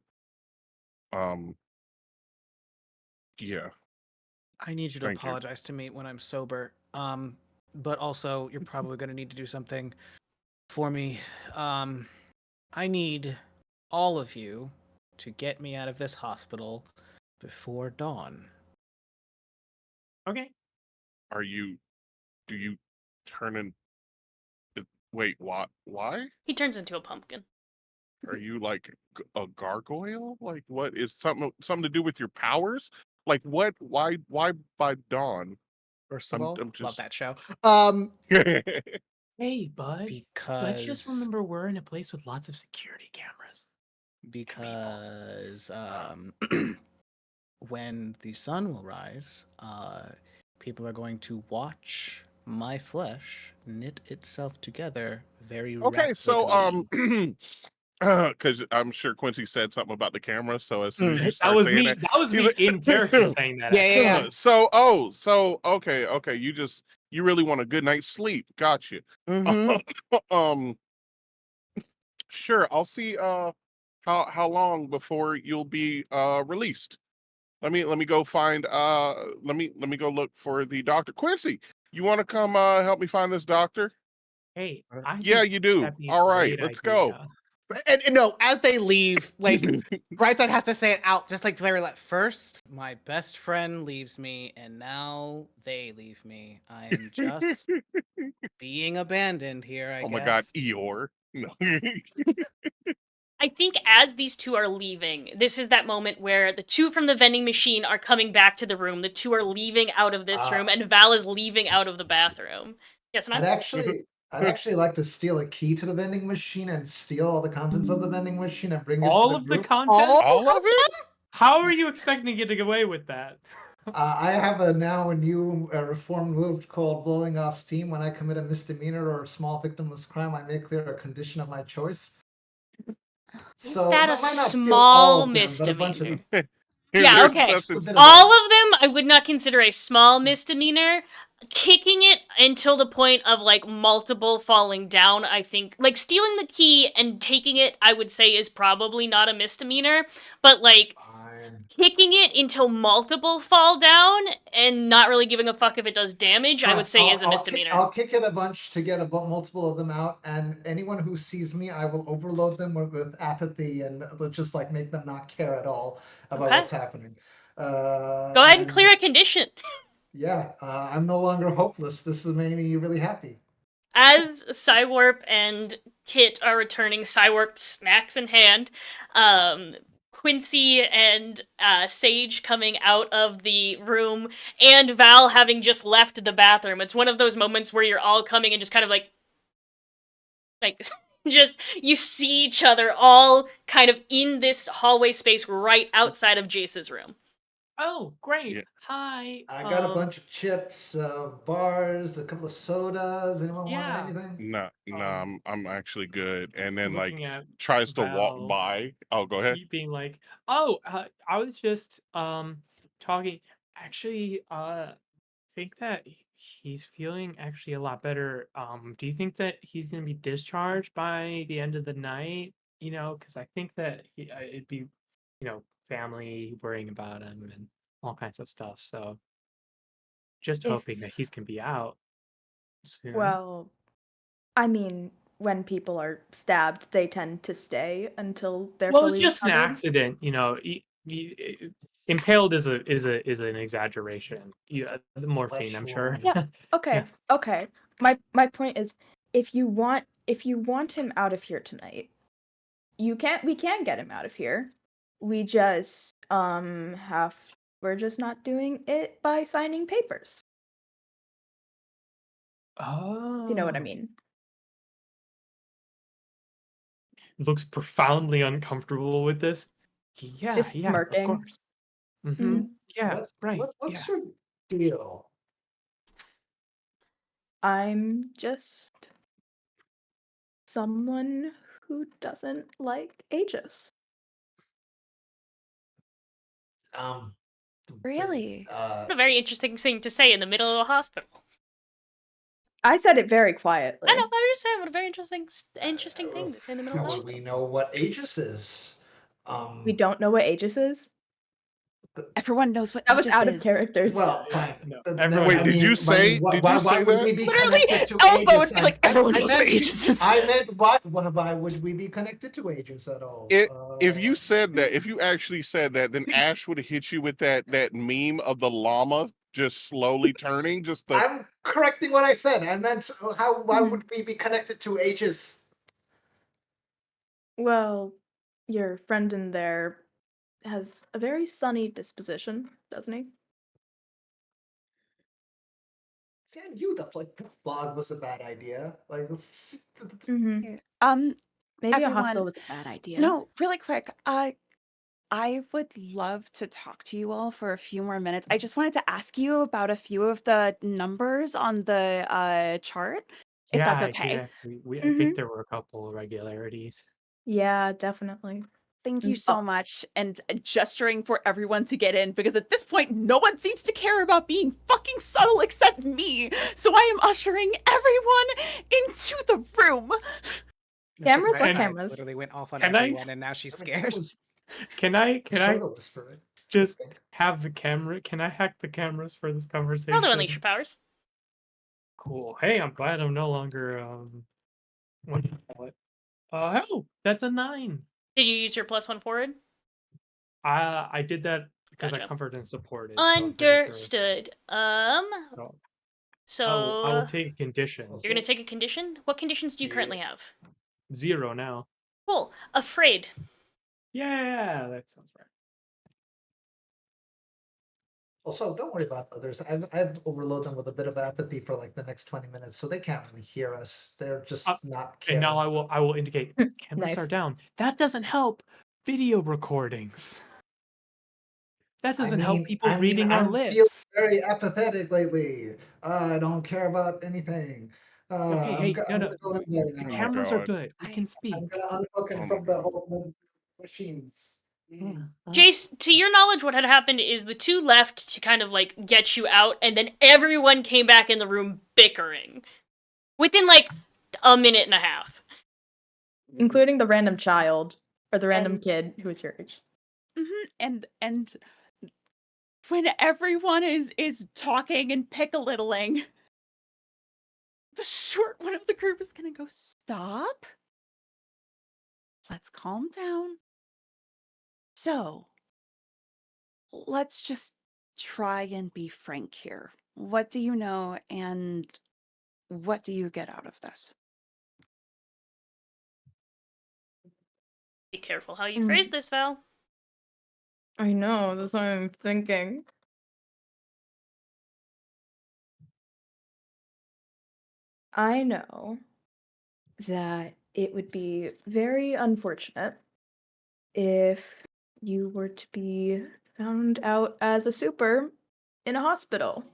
yeah.
I need you to
Thank you.
apologize to me when I'm sober. But also you're probably going to need to do something for me. I need all of you to get me out of this hospital before dawn.
okay.
Do you turn in wait, why?
He turns into a pumpkin.
Are you like a gargoyle? Like what is something to do with your powers? Like what why by dawn?
First of
I'm
all, love
just
that show.
Hey, bud. Let's just
Because
remember we're in a place with lots of security cameras.
because when the sun will rise, people are going to watch my flesh knit itself together very
Okay, so
rapidly.
because I'm sure Quincy said something about the camera, so as soon as you
That
start
was
saying
me.
that,
That was
he's
me
like-
in character saying that.
Yeah,
actually.
yeah.
so okay, you really want a good night's sleep. Gotcha.
Mhm.
Sure, I'll see how long before you'll be released. Let me go find let me go look for the doctor. Quincy, you want to come help me find this doctor?
Hey, I
Yeah,
think
you do.
that'd be a
All right,
great
let's go.
idea.
And no, as they leave, like Brightside has to say it out, just like Larry. First, my best friend leaves me, and now they leave me. I am just being abandoned here. I
Oh
guess.
my god, Eeyore. No.
I think as these two are leaving, this is that moment where the two from the vending machine are coming back to the room. The two are leaving out of this room, and Val is leaving out of the bathroom. Yes, and
I'd actually like to steal a key to the vending machine and steal all the contents of the vending machine and bring it to
All
the
of the
group.
content?
All of it?
How are you expecting to get away with that?
I have a new reformed move called blowing off steam. When I commit a misdemeanor or a small victimless crime, I make clear a condition of my choice.
Is
So
that
I
a
might not steal
small
all of them, but a bunch of
misdemeanor?
them.
Yeah,
There's
okay.
nothing
All
small.
All of them I would not consider a small misdemeanor. Kicking it until the point of like multiple falling down, I think like stealing the key and taking it, I would say is probably not a misdemeanor, but like
Fine.
kicking it until multiple fall down and not really giving a fuck if it does damage, I would say is a misdemeanor.
I'll kick it a bunch to get multiple of them out, and anyone who sees me, I will overload them with apathy and just like make them not care at all about
Okay.
what's happening.
Go ahead and clear a condition.
Yeah, I'm no longer hopeless. This has made me really happy.
As Cywarp and Kit are returning, Cywarp snacks in hand, Quincy and Sage coming out of the room, and Val having just left the bathroom. It's one of those moments where you're all coming and just kind of like just you see each other all kind of in this hallway space right outside of Jace's room.
Oh, great.
Yeah.
Hi.
I got a bunch of chips, bars, a couple of sodas. Anyone
Yeah.
want anything?
No, I'm actually good. And then like
looking at
tries to
Val.
walk by. Oh, go ahead.
you being like, oh, I was just talking. Actually, think that he's feeling actually a lot better. Do you think that he's gonna be discharged by the end of the night? You know, because I think that it'd be, family worrying about him and all kinds of stuff. So, just
If-
hoping that he's gonna be out soon.
Well, I mean, when people are stabbed, they tend to stay until they're
Well, it's
fully
just an
recovered.
accident, impaled is an exaggeration. Yeah, the morphine, I'm sure.
Flesh
Okay, okay. My point is, if you want him out of here tonight, we can get him out of here. We just we're just not doing it by signing papers.
Oh,
You know what I mean?
looks profoundly uncomfortable with this. Yeah,
Just
yeah,
smirking.
of course.
Mhm.
Yeah, right.
What's
Yeah.
your deal?
I'm just someone who doesn't like ages.
Um,
Really?
What a very interesting thing to say in the middle of a hospital.
I said it very quietly.
I know, I'm just saying, what a very interesting thing to say in the middle of a
well,
hospital.
we know what Aegis is.
We don't know what Aegis is.
Everyone knows what
That was
Aegis
out of
is.
character.
Well, fine.
No,
Th-
everyone
Wait,
has-
did you say?
why,
Did you
why
say
would
that?
we be
Literally,
connected to
Elbow would
Aegis?
be like, everyone
I
knows
meant
what Aegis is.
I meant why would we be connected to Aegis at all?
If you said that, if you actually said that, then Ash would have hit you with that meme of the llama just slowly turning. Just the
I'm correcting what I said. I meant why
Mhm.
would we be connected to Aegis?
Well, your friend in there has a very sunny disposition, doesn't he?
See, I knew that the blog was a bad idea. Like,
Mm-hmm. Maybe a
Everyone-
hospital was a bad idea.
No, really quick. I would love to talk to you all for a few more minutes. I just wanted to ask you about a few of the numbers on the chart, if that's
Yeah,
okay.
exactly. I
Mhm.
think there were a couple of irregularities.
Yeah, definitely.
Thank you
Mm,
so much. And gesturing for everyone to get in because at this point, no one seems to care about being fucking subtle except me. So I am ushering everyone into the room.
Cameras? What
And-
cameras?
Literally went off on
Can I-
everyone, and now she's
I mean, that
scared.
was
Can I
Soda Whisperer, I
just
think.
have the camera? Can I hack the cameras for this conversation?
Roll to unleash your powers.
Cool. Hey, I'm glad I'm no longer what do you call it? Oh, that's a 9.
Did you use your +1 forward?
I did that because I
Gotcha.
comforted and supported. so I'm pretty sure-
Understood.
So
So
I will take conditions.
you're gonna take a condition? What conditions do you currently have?
0 now.
Cool. Afraid.
Yeah, that sounds right.
Also, don't worry about others. I've overloaded them with a bit of apathy for like the next 20 minutes, so they can't really hear us. They're just not caring.
And now I will indicate cameras are
Nice.
down. That doesn't help video recordings. That doesn't help people reading our
I'm feeling
lips.
very apathetic lately. I don't care about anything.
Okay,
I'm gonna go in there
The
now.
cameras are
God.
good. We can speak.
I'm gonna unhook
Oh
him
my
from the
God.
whole machines.
Jace, to your knowledge, what had happened is the two left to kind of like get you out, and then everyone came back in the room bickering. Within like a minute and a half.
Including the random child or the random
And-
kid who was your age.
And when everyone is talking and pick-a-littling, the short one of the group is gonna go, "Stop. Let's calm down. So, let's just try and be frank here. What do you know, and what do you get out of this?"
Be careful how you phrase this, Val.
I know, that's what I'm thinking. I know that it would be very unfortunate if you were to be found out as a super in a hospital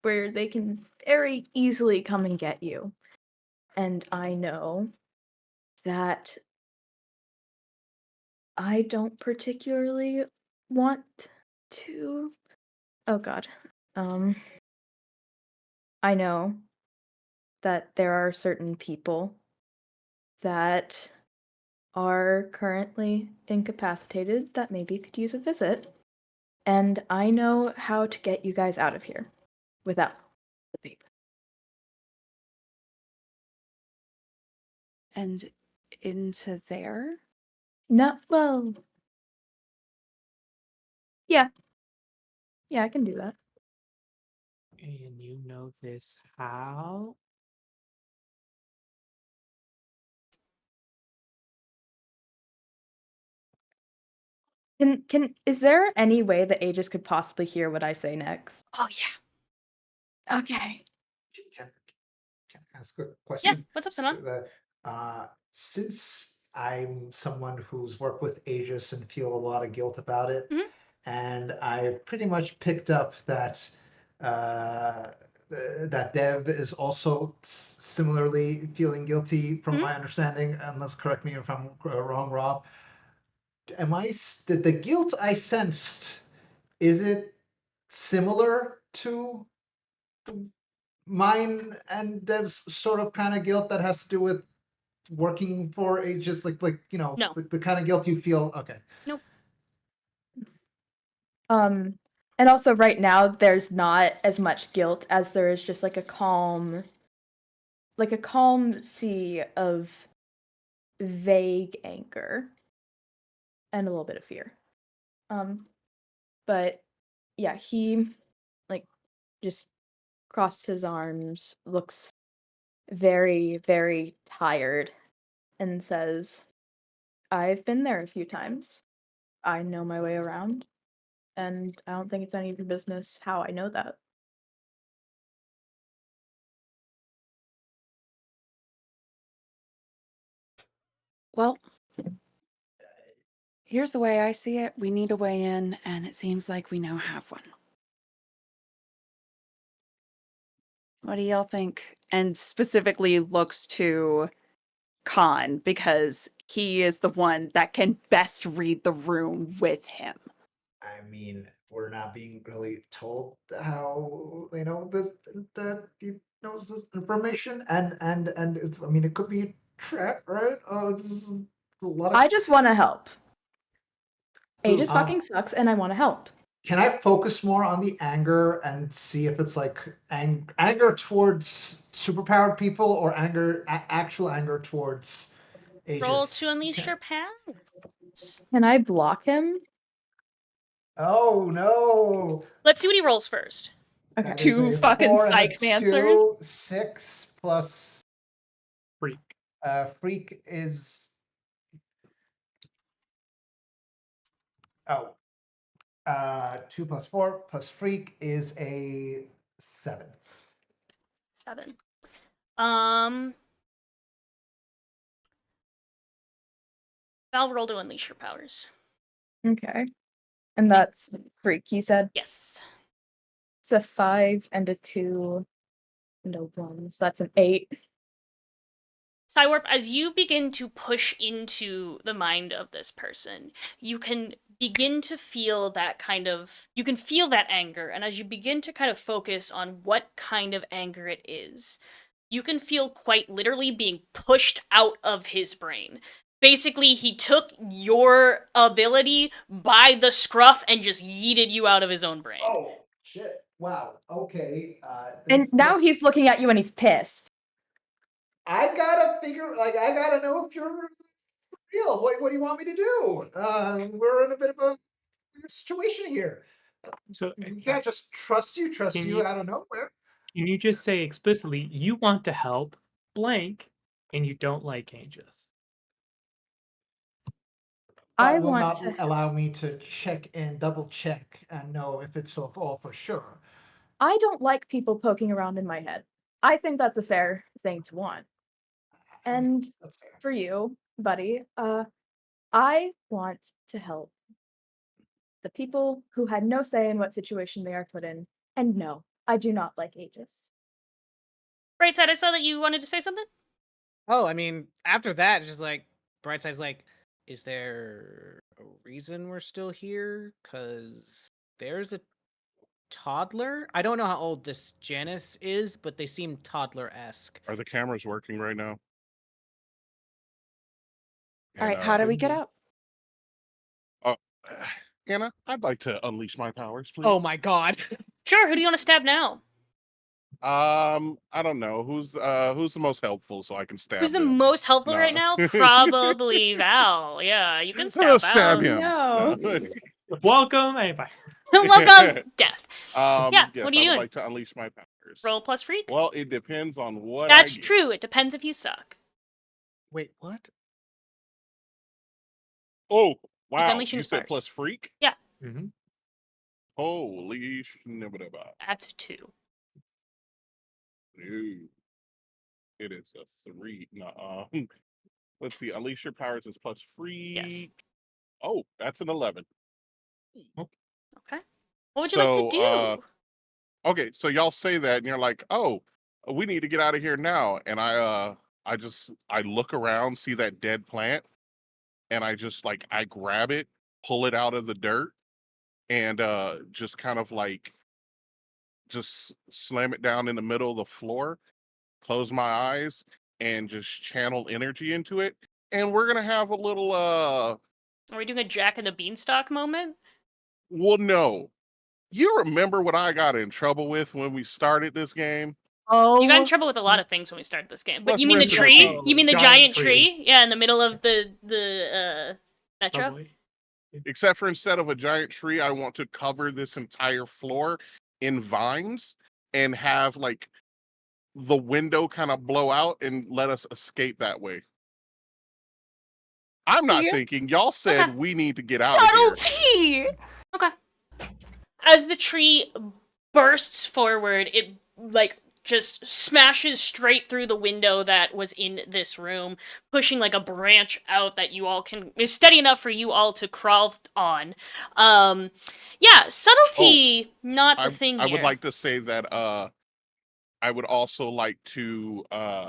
where they can very easily come and get you. And I know that I don't particularly want to. Oh God. Um, I know that there are certain people that are currently incapacitated that maybe could use a visit. And I know how to get you guys out of here without the beep.
And into there?
No, well, yeah. Yeah, I can do that.
And you know this how?
Is there any way that Aegis could possibly hear what I say next?
Oh, yeah.
Okay.
Can I ask a
Yeah,
question?
what's up, Sanan?
Since I'm someone who's worked with Aegis and feel a lot of guilt about it,
Mhm.
and I've pretty much picked up that that Dev is also similarly feeling guilty, from
Mhm.
my understanding. Unless correct me if I'm wrong, Rob. The guilt I sensed? Is it similar to mine and Dev's sort of kind of guilt that has to do with working for Aegis, like
No.
the kind of guilt you feel? Okay.
Nope.
And also right now there's not as much guilt as there is just like a calm sea of vague anger and a little bit of fear. But yeah, he like just crossed his arms, looks very, very tired, and says, I've been there a few times. I know my way around, and I don't think it's any of your business how I know that.
Well, here's the way I see it. We need a way in, and it seems like we now have one. What do y'all think? And specifically looks to Khan, because he is the one that can best read the room with him.
I mean, we're not being really told how he knows this information, and it's, I mean, it could be a trap, right? Oh, this is a lot of.
I just want to help. Aegis
Um,
fucking sucks, and I want to help.
Can I focus more on the anger and see if it's like anger towards superpowered people, or actual anger towards Aegis?
Roll to unleash your powers.
Can I block him?
Oh no!
Let's see what he rolls first.
Okay.
That is
Two
a
fucking
4 and a
psychmancers.
2, 6 plus
Freak.
freak is 2 plus 4 plus freak is a 7.
7. Val, roll to unleash your powers.
Okay. And that's freak, you said?
Yes.
It's a 5 and a 2 and a 1. So that's an 8.
Cywarp, as you begin to push into the mind of this person, you can begin to feel that you can feel that anger, and as you begin to kind of focus on what kind of anger it is, you can feel quite literally being pushed out of his brain. basically he took your ability by the scruff and just yeeted you out of his own brain.
Oh shit! Wow. Okay.
And now he's looking at you and he's pissed.
I gotta figure. Like, I gotta know if you're real. What do you want me to do? We're in a bit of a weird situation here.
So
We can't just trust you
Can
you
you-
out of nowhere.
can you just say explicitly you want to help blank and you don't like Aegis?
I
That will
want
not
to.
allow me to check and double check and know if it's all for sure.
I don't like people poking around in my head. I think that's a fair thing to want. And
That's fair.
for you, buddy, I want to help the people who had no say in what situation they are put in. And no, I do not like Aegis.
Brightside, I saw that you wanted to say something.
Oh, I mean, after that, it's just like Brightside's like, is there a reason we're still here? Cause there's a toddler. I don't know how old this Janice is, but they seem toddler-esque.
Are the cameras working right now?
All right, how do we get
Mhm.
out?
Anna, I'd like to unleash my powers, please.
Oh my god.
Sure, who do you want to stab now?
I don't know who's the most helpful, so I can stab.
Who's the
them.
most helpful right
No.
now? Probably Val. Yeah, you can stab
Stab
Val.
him.
No.
Welcome. Hey, bye.
Welcome, Death. Yeah,
Yes,
what are you
I would
doing?
like to unleash my powers.
Roll plus freak?
Well, it depends on what.
That's
I get.
true. It depends if you suck.
Wait, what?
Oh wow!
unleashing
You
his
said
powers.
plus freak?
Mhm.
Holy schnibbidabba.
That's a 2.
No. It is a 3. Nuh-uh. Let's see. Unleash your powers is plus freak. Oh, that's an 11.
Okay. What would you like to
So,
do?
Okay, so y'all say that and you're like, "Oh, we need to get out of here now." And I look around, see that dead plant, and I grab it, pull it out of the dirt, and just kind of like just slam it down in the middle of the floor, close my eyes, and just channel energy into it. And we're gonna have a little
Are we doing a Jack and the Beanstalk moment?
well, no. You remember what I got in trouble with when we started this game?
Oh,
You got in trouble with a lot of things when we started this game. But
Let's
you mean the
rinse it
tree?
out.
You mean the
Giant
giant tree? Yeah, in the middle of the metro?
Subway.
Except for instead of a giant tree, I want to cover this entire floor in vines and have like the window kind of blow out and let us escape that way. I'm not
Yeah.
thinking. Y'all said
Okay.
we need to get out of here.
Subtlety!
Okay. As the tree bursts forward, it like just smashes straight through the window that was in this room, pushing like a branch out that you all can is steady enough for you all to crawl on. Yeah, subtlety not the thing
I
here.
would like to say that I would also like to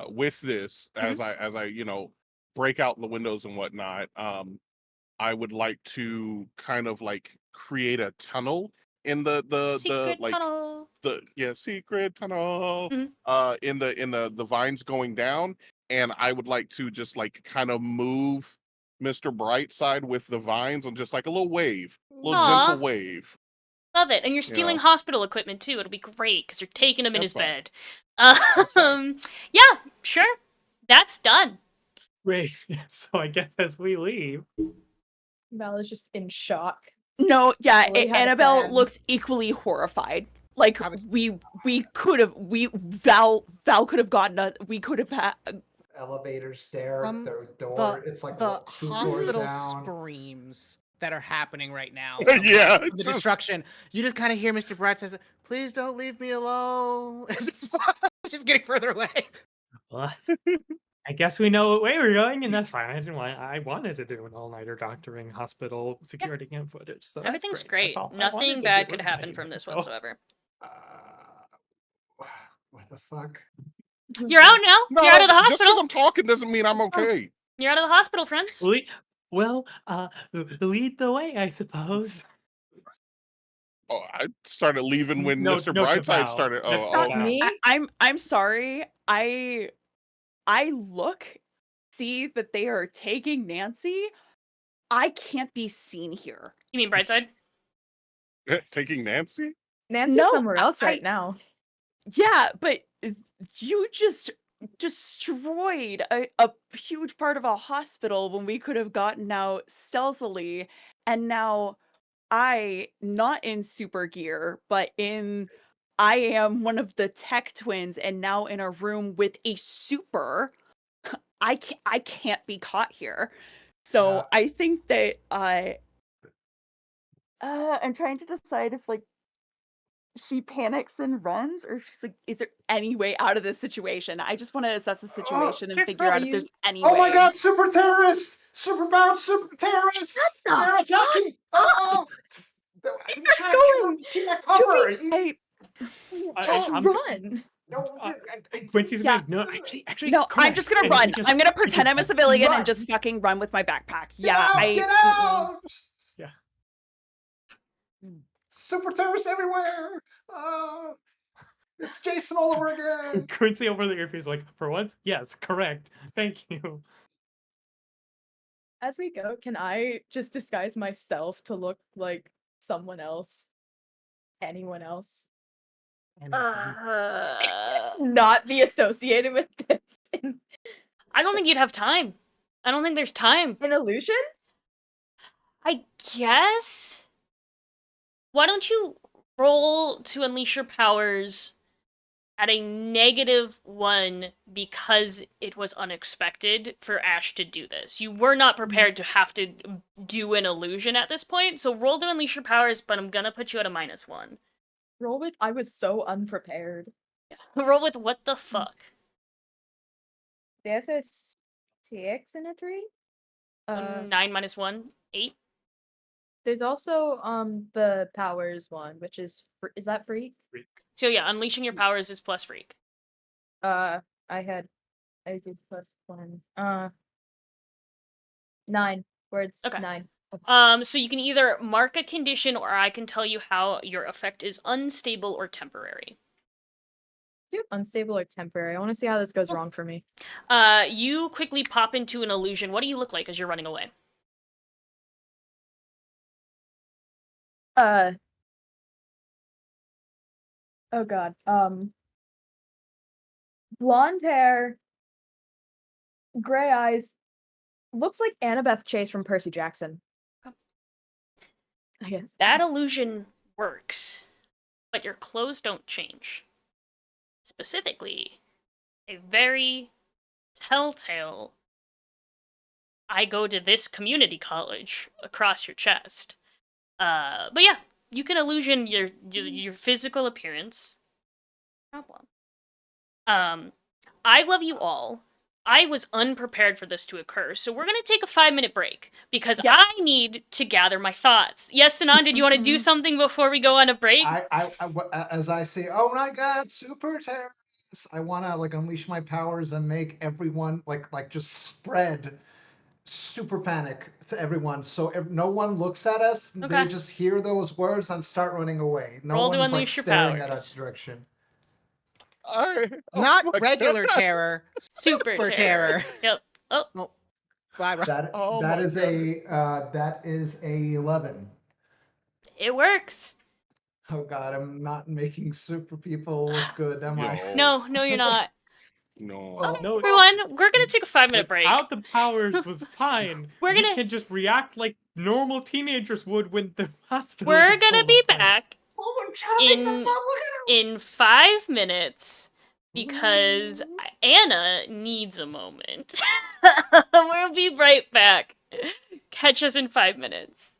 with this as I break out the windows and whatnot, I would like to kind of like create a tunnel in the
Secret
like
tunnel.
secret tunnel
Mhm.
in the vines going down, and I would like to just like kind of move Mr. Brightside with the vines on just like a little wave, little
Aw.
gentle wave.
Love it. And you're stealing
know.
hospital equipment too. It'll be great because you're taking him in
That's
his
fine.
bed.
That's fine.
Yeah, sure. That's done.
Great. So I guess as we leave,
Val is just in shock.
No, yeah,
Well, we had a
Annabelle
plan.
looks equally horrified. Like
I was-
we could have Val could have gotten us. We could have had.
Elevators there, their
the
door. It's like
the
what, 2 doors
hospital
down.
screams that are happening right now.
Yeah,
from the
just-
destruction. You just kind of hear Mr. Bright says, "Please don't leave me alone." It's just getting further away.
well, I guess we know what way we're going, and that's fine. I wanted to do an all-nighter doctoring hospital security cam footage. So that's
Everything's
great. I
great.
wanted to
Nothing
do
bad
it,
could
and I
happen
didn't
from this
go.
whatsoever.
What the fuck?
You're out now.
No,
You're out of the
just 'cause
hospital.
I'm talking doesn't mean I'm okay.
You're out of the hospital, friends.
Well, lead the way, I suppose.
Oh, I started leaving when
No-
Mr.
no to
Brightside
Val.
started.
That's
Oh,
not
oh,
Val.
Me?
I'm sorry. I look see that they are taking Nancy, I can't be seen here.
You mean Brightside?
Taking Nancy?
Nancy's
No,
somewhere else right
I-
now.
Yeah, but you just destroyed a huge part of a hospital when we could have gotten out stealthily, and now I, not in super gear, but I am one of the tech twins and now in a room with a super. I can't be caught here. So
Yeah.
I think that I'm trying to decide if like she panics and runs, or she's like, is there any way out of this situation? I just want to assess the situation and
sure.
figure
Well,
out if
you-
there's any
Oh
way.
my god, super terrorist! Super bound super terrorist!
the
They're attacking! Oh! Keep my cover!
Toby, just
I'm-
run.
No,
Quincy's
Yeah.
gonna actually.
No, I'm
correct.
just gonna
And
run.
just-
I'm gonna pretend I'm a civilian
Run.
and just fucking run with my backpack.
Get
Yeah,
out! Get out!
Yeah.
Super terrorists everywhere! It's Jason all over again!
Quincy over the earpiece, like, for once, yes, correct. Thank you.
As we go, can I just disguise myself to look like someone else? Anyone else? Just not be associated with this.
I don't think you'd have time. I don't think there's time.
An illusion?
I guess. Why don't you roll to unleash your powers at a -1 because it was unexpected for Ash to do this. You were not prepared to have to do an illusion at this point, so roll to unleash your powers, but I'm gonna put you at a -1.
Roll with I was so unprepared.
Roll with what the fuck?
There's a 6 and a 3.
9 minus 1, 8.
There's also the powers one, which is is that free?
So yeah, unleashing your powers is plus freak.
I did +1. 9 words.
Okay.
9.
So you can either mark a condition or I can tell you how your effect is unstable or temporary.
Do unstable or temporary. I want to see how this goes wrong for me.
You quickly pop into an illusion. What do you look like as you're running away?
Oh god. Blonde hair, gray eyes, looks like Annabeth Chase from Percy Jackson. I guess.
That illusion works, but your clothes don't change. Specifically, a very telltale I go to this community college across your chest. But yeah, you can illusion your physical appearance. No problem. I love you all. I was unprepared for this to occur, so we're gonna take a 5-minute break because
Yes.
I need to gather my thoughts. Yes, Sanan, did you want to do something before we go on a break?
As I say, oh my god, super terrorists! I want to like unleash my powers and make everyone like just spread super panic to everyone, so no one looks at us.
Okay.
They just hear those words and start running away. No
Roll to
one's like
unleash your
staring at
powers.
our direction.
Not
my
regular
God.
terror,
Super
super
terror.
terror.
Yep. Oh,
Bye, Rob.
That
Oh
that
my
is that is a 11.
it works.
Oh god, I'm not making super people look good, am I?
No, you're not.
No.
Well,
No,
Everyone, we're gonna take a 5-minute break.
Without the powers was fine.
We're
We
gonna-
can just react like normal teenagers would when the hospital.
We're
gets
gonna
full
be
of them.
back
oh my god,
in-
they're not looking at us.
in 5 minutes because Anna needs a moment. We'll be right back. Catch us in 5 minutes.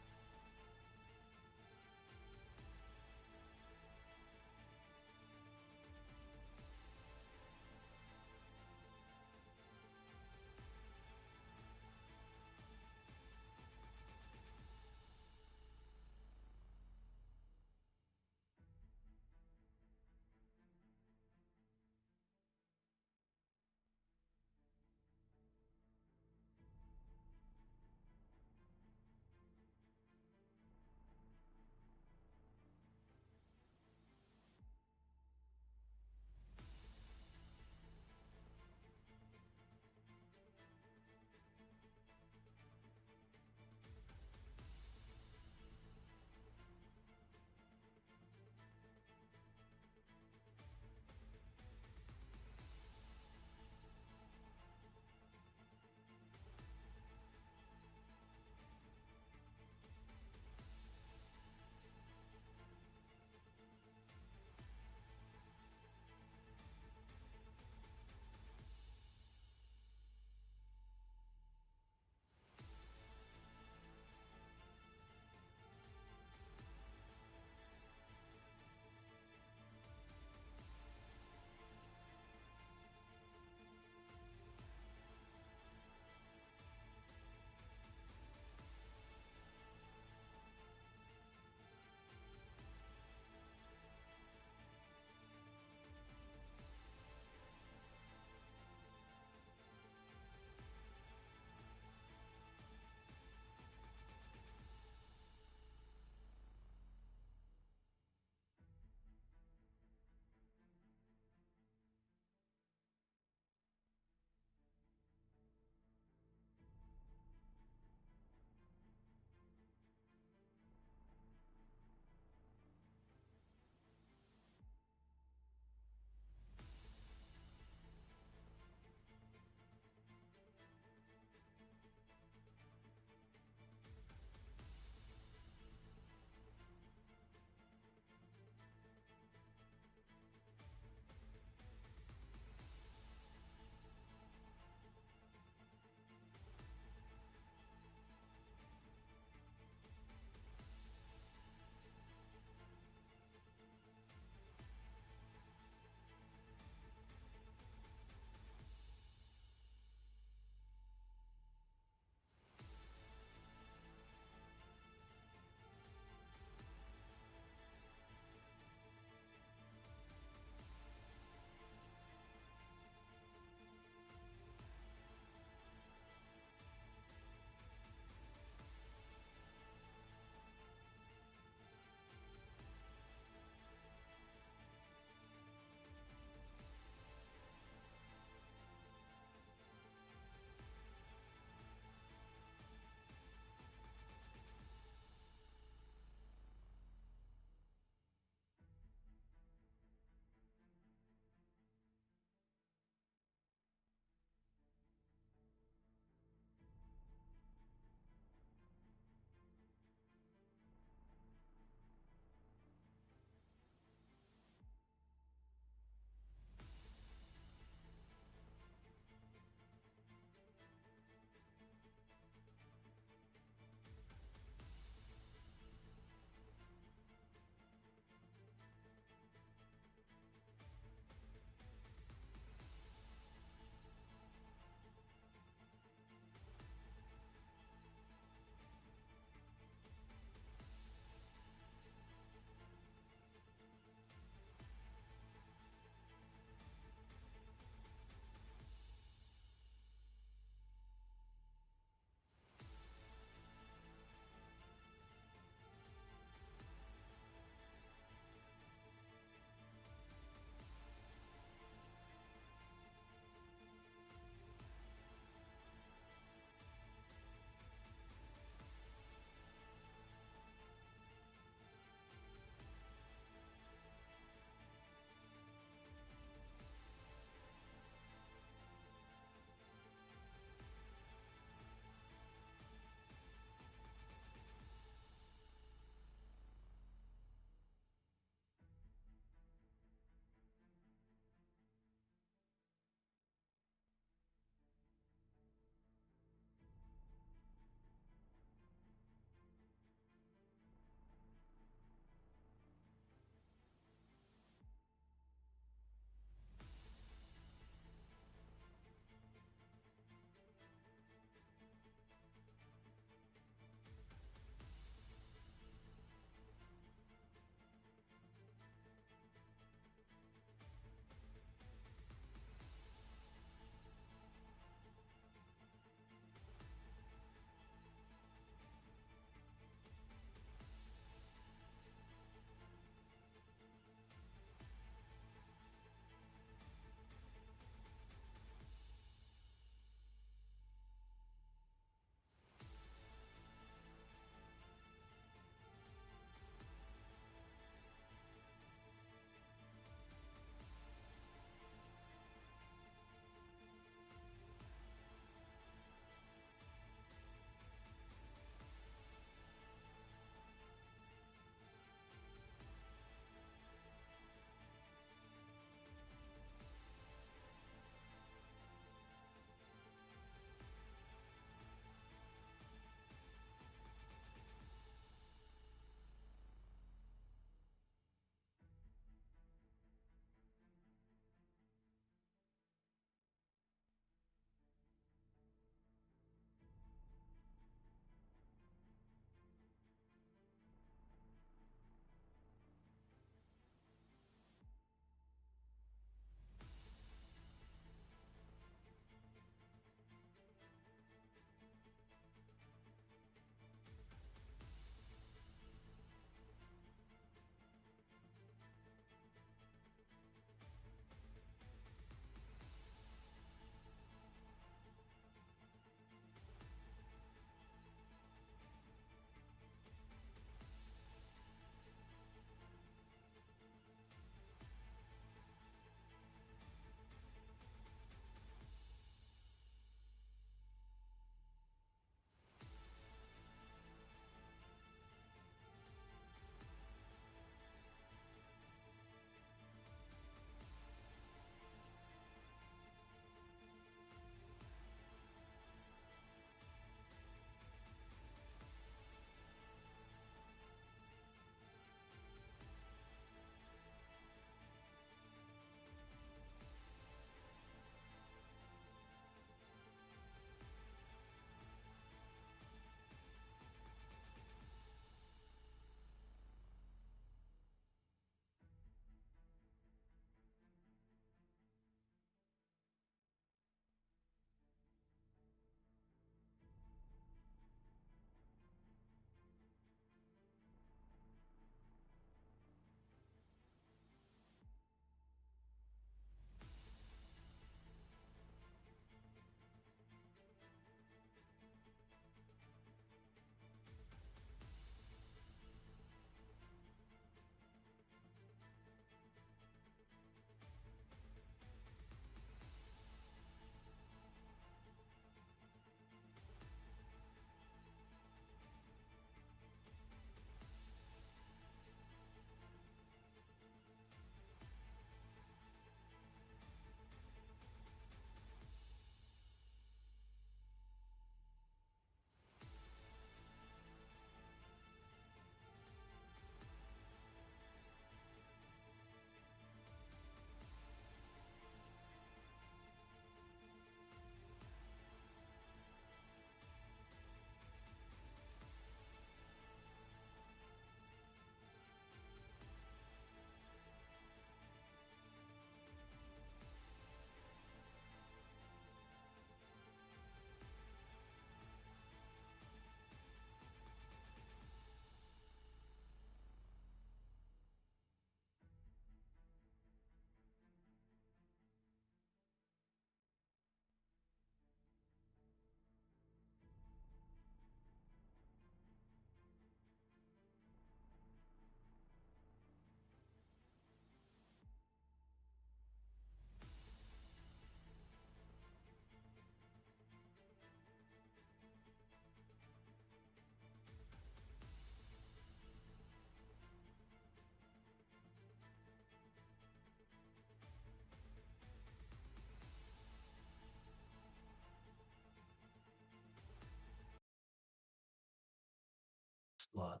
Lot.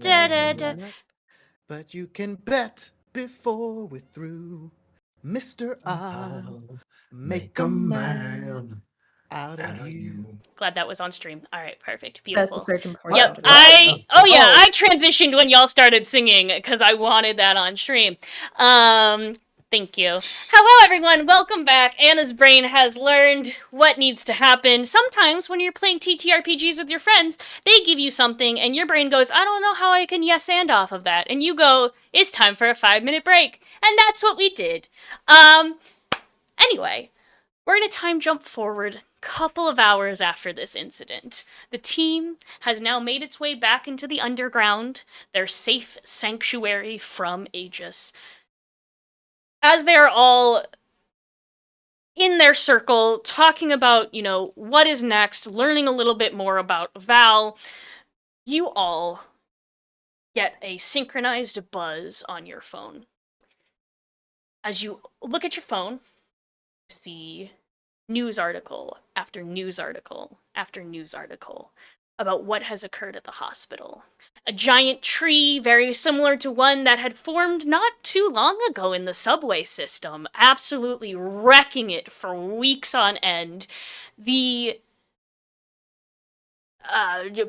Da, da, da.
But you can bet before we're through, Mr. I'll make a man out of you.
Glad that was on stream. All right, perfect,
That's the
beautiful.
searching for.
Yep,
What?
I transitioned when y'all started singing because I wanted that on stream. Thank you. Hello, everyone. Welcome back. Anna's brain has learned what needs to happen. Sometimes when you're playing TTRPGs with your friends, they give you something and your brain goes, I don't know how I can yes and off of that. And you go, it's time for a 5-minute break. And that's what we did. Anyway, we're going to time jump forward a couple of hours after this incident. The team has now made its way back into the underground, their safe sanctuary from Aegis. As they're all in their circle, talking about, what is next, learning a little bit more about Val, you all get a synchronized buzz on your phone. As you look at your phone, you see news article after news article after news article about what has occurred at the hospital. A giant tree, very similar to one that had formed not too long ago in the subway system, absolutely wrecking it for weeks on end. The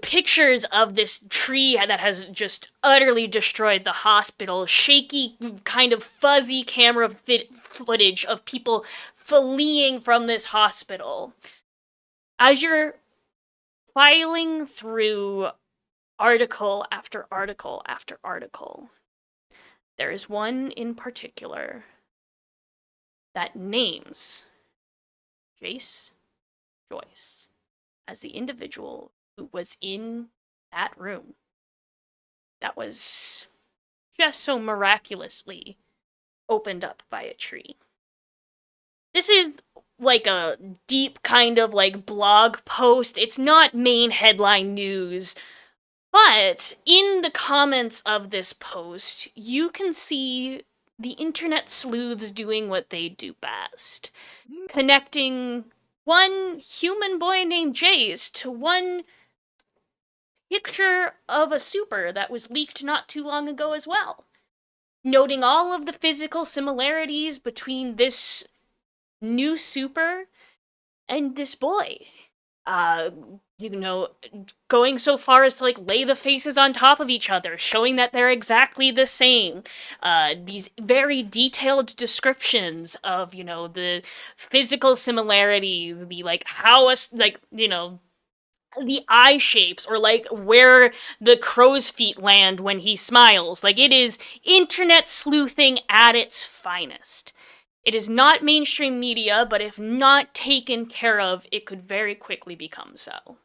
pictures of this tree that has just utterly destroyed the hospital, shaky, kind of fuzzy camera footage of people fleeing from this hospital. As you're filing through article after article after article, there is one in particular that names Jace Joyce as the individual who was in that room that was just so miraculously opened up by a tree. This is like a deep kind of like blog post. It's not main headline news. But in the comments of this post, you can see the internet sleuths doing what they do best. Connecting one human boy named Jace to one picture of a super that was leaked not too long ago as well. Noting all of the physical similarities between this new super and this boy. Going so far as to lay the faces on top of each other, showing that they're exactly the same. These very detailed descriptions of, the physical similarities, the the eye shapes, or where the crow's feet land when he smiles. It is internet sleuthing at its finest. It is not mainstream media, but if not taken care of, it could very quickly become so.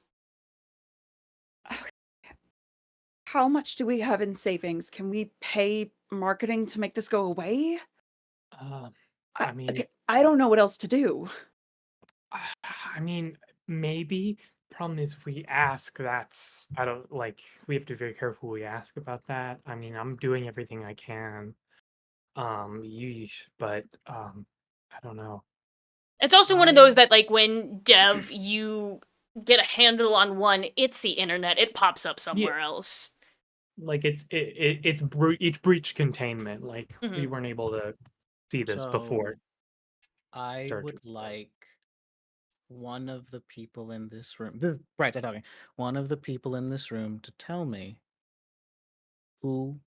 How much do we have in savings? Can we pay marketing to make this go away?
I mean,
Okay, I don't know what else to do.
maybe. Problem is, if we ask, we have to be very careful we ask about that. I'm doing everything I can. But I don't know.
It's also one of those that, when dev, you get a handle on one, it's the internet. It pops up somewhere else.
It's breach containment. We weren't able to see this before.
I would like one of the people in this room. Right, they're talking. One of the people in this room to tell me who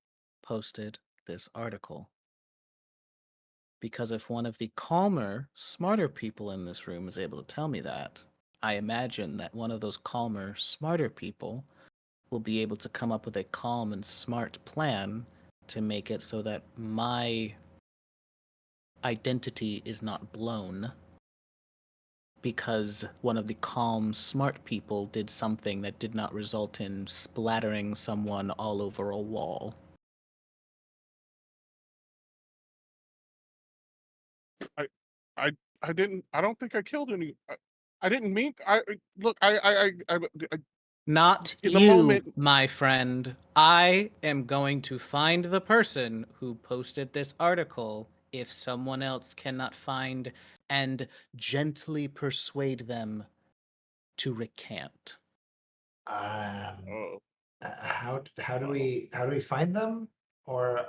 posted this article. Because if one of the calmer, smarter people in this room is able to tell me that, I imagine that one of those calmer, smarter people will be able to come up with a calm and smart plan to make it so that my identity is not blown because one of the calm, smart people did something that did not result in splattering someone all over a wall.
I don't think I killed any. I didn't mean. Look.
Not
In the
you,
moment-
my friend. I am going to find the person who posted this article if someone else cannot find and gently persuade them to recant.
Oh.
How do we find them? Or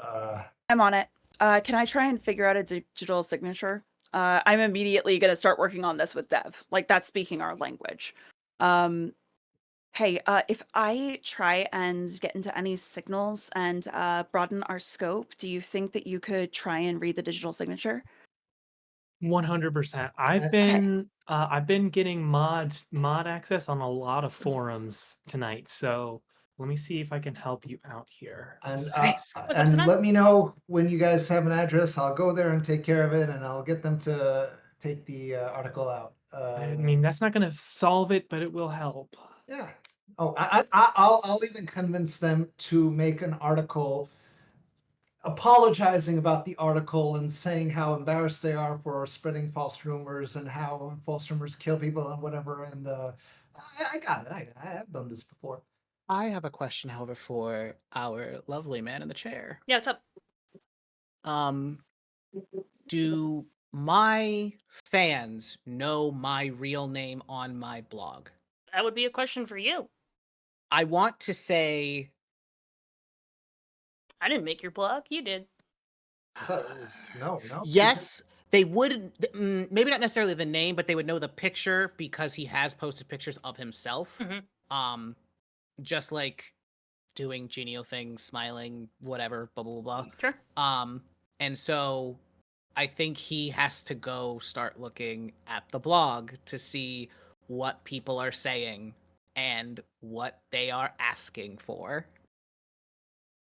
I'm on it. Can I try and figure out a digital signature? I'm immediately going to start working on this with Dev. Like, that's speaking our language. Hey, if I try and get into any signals and broaden our scope, do you think that you could try and read the digital signature?
100%.
Okay.
I've been getting mod access on a lot of forums tonight, so let me see if I can help you out here.
And
What's up, Savannah?
let me know when you guys have an address. I'll go there and take care of it, and I'll get them to take the article out.
I mean, that's not gonna solve it, but it will help.
Yeah. Oh, I'll even convince them to make an article apologizing about the article and saying how embarrassed they are for spreading false rumors and how false rumors kill people and whatever. And I got it. I've done this before.
I have a question, however, for our lovely man in the chair.
Yeah, what's up?
Do my fans know my real name on my blog?
That would be a question for you.
I want to say
I didn't make your blog. You did.
I thought it was no.
yes, they would. Maybe not necessarily the name, but they would know the picture because he has posted pictures of himself.
Mhm.
Just like doing genial things, smiling, whatever, blah blah blah.
Sure.
And so I think he has to go start looking at the blog to see what people are saying and what they are asking for.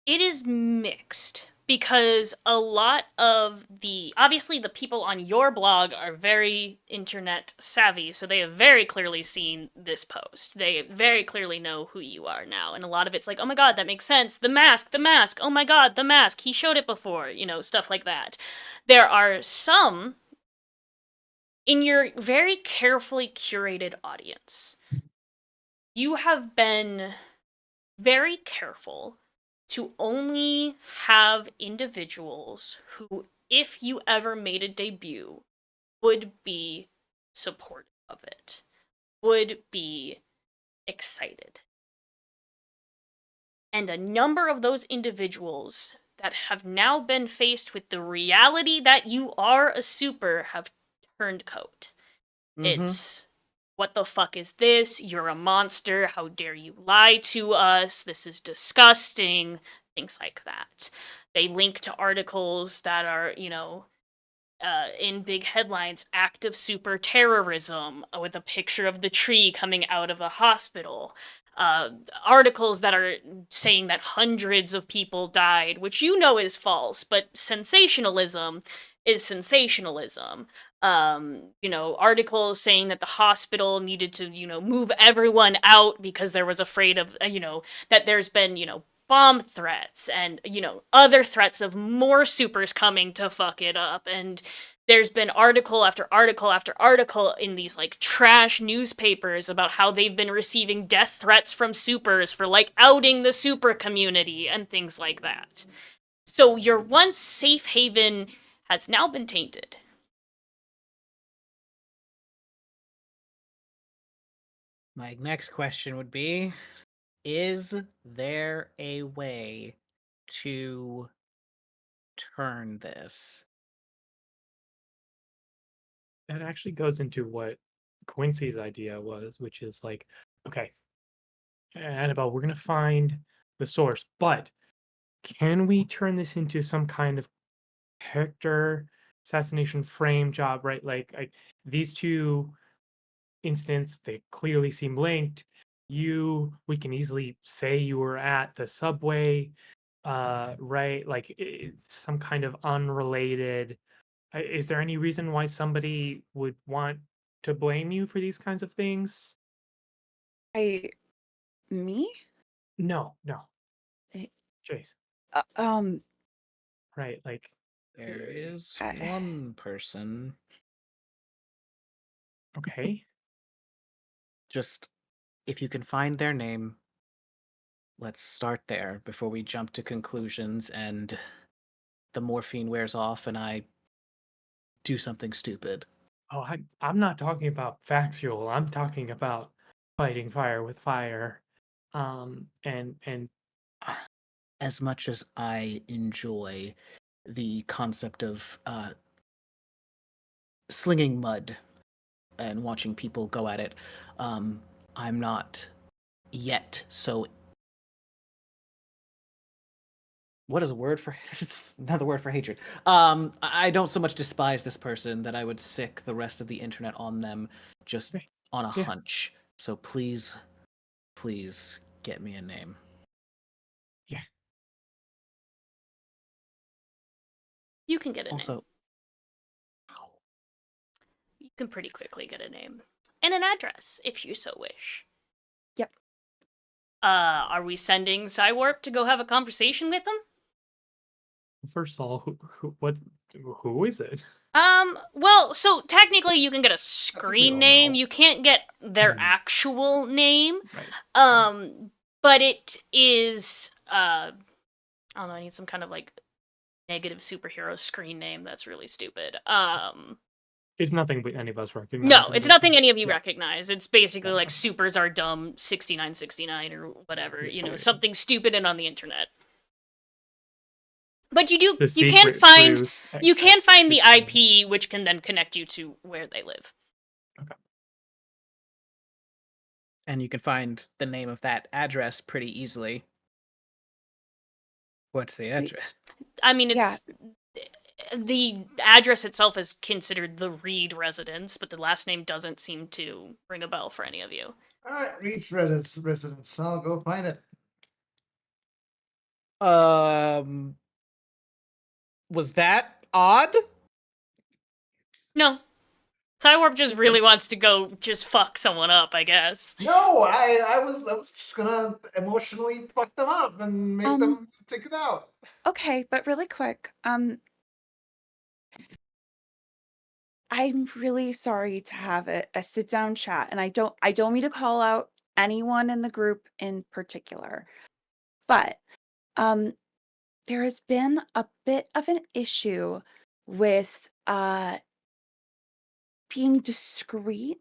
It is mixed because a lot of obviously the people on your blog are very internet savvy, so they have very clearly seen this post. They very clearly know who you are now, and a lot of it's like, oh my god, that makes sense. The mask, oh my god, the mask, he showed it before, stuff like that. There are some in your very carefully curated audience. You have been very careful to only have individuals who, if you ever made a debut, would be supportive of it, would be excited. And a number of those individuals that have now been faced with the reality that you are a super have turned coat. It's, what the fuck is this? You're a monster. How dare you lie to us? This is disgusting. Things like that. They link to articles that are, in big headlines, act of super terrorism, with a picture of the tree coming out of a hospital. Articles that are saying that hundreds of people died, which is false, but sensationalism is sensationalism. Articles saying that the hospital needed to, move everyone out because there was afraid of, that there's been, bomb threats and, other threats of more supers coming to fuck it up. And there's been article after article after article in these, trash newspapers about how they've been receiving death threats from supers for, outing the super community and things like that. So your once safe haven has now been tainted.
My next question would be, is there a way to turn this?
That actually goes into what Quincy's idea was, which is like, okay, Annabelle, we're gonna find the source, but can we turn this into some kind of character assassination frame job, right? These two incidents, they clearly seem linked. We can easily say you were at the subway, right? Some kind of unrelated. Is there any reason why somebody would want to blame you for these kinds of things?
Me?
No.
Eh,
Jace. Right,
There is
I-
one person.
okay.
Just, if you can find their name, let's start there before we jump to conclusions and the morphine wears off and I do something stupid.
Oh, I'm not talking about factual. I'm talking about fighting fire with fire. And
As much as I enjoy the concept of slinging mud and watching people go at it, I'm not yet so. What is a word for it's another word for hatred? I don't so much despise this person that I would sick the rest of the internet on them just
Okay.
on a
Yeah.
hunch. So please get me a name.
You can get a name.
Also,
You can pretty quickly get a name. And an address, if you so wish.
Yep.
Are we sending Cywarp to go have a conversation with him?
first of all, who is it?
Well, so technically you can get a screen
all
name.
know.
You can't get their
Hmm.
actual name.
Right.
But it is, I don't know, I need some kind of, like, negative superhero screen name. That's really stupid.
It's nothing any of us recognize.
No,
I'm
it's
guessing.
nothing any of you
Yeah.
recognize. It's basically
Yeah.
like supers are dumb 6969 or whatever,
Yeah,
you know,
yeah.
something stupid and on the internet. But you do,
The
you can
secret
find,
truth
you can
at
find the
16.
IP, which can then connect you to where they live.
and you can find the name of that address pretty easily. What's the address?
I mean,
Yeah.
it's the address itself is considered the Reed residence, but the last name doesn't seem to ring a bell for any of you.
All right, reach residence. I'll go find it.
Was that odd?
No. Cywarp just really wants to go just fuck someone up, I guess.
No, I was just gonna emotionally fuck them up and make them think it out.
Okay, but really quick, I'm really sorry to have a sit down chat, and I don't mean to call out anyone in the group in particular, but there has been a bit of an issue with being discreet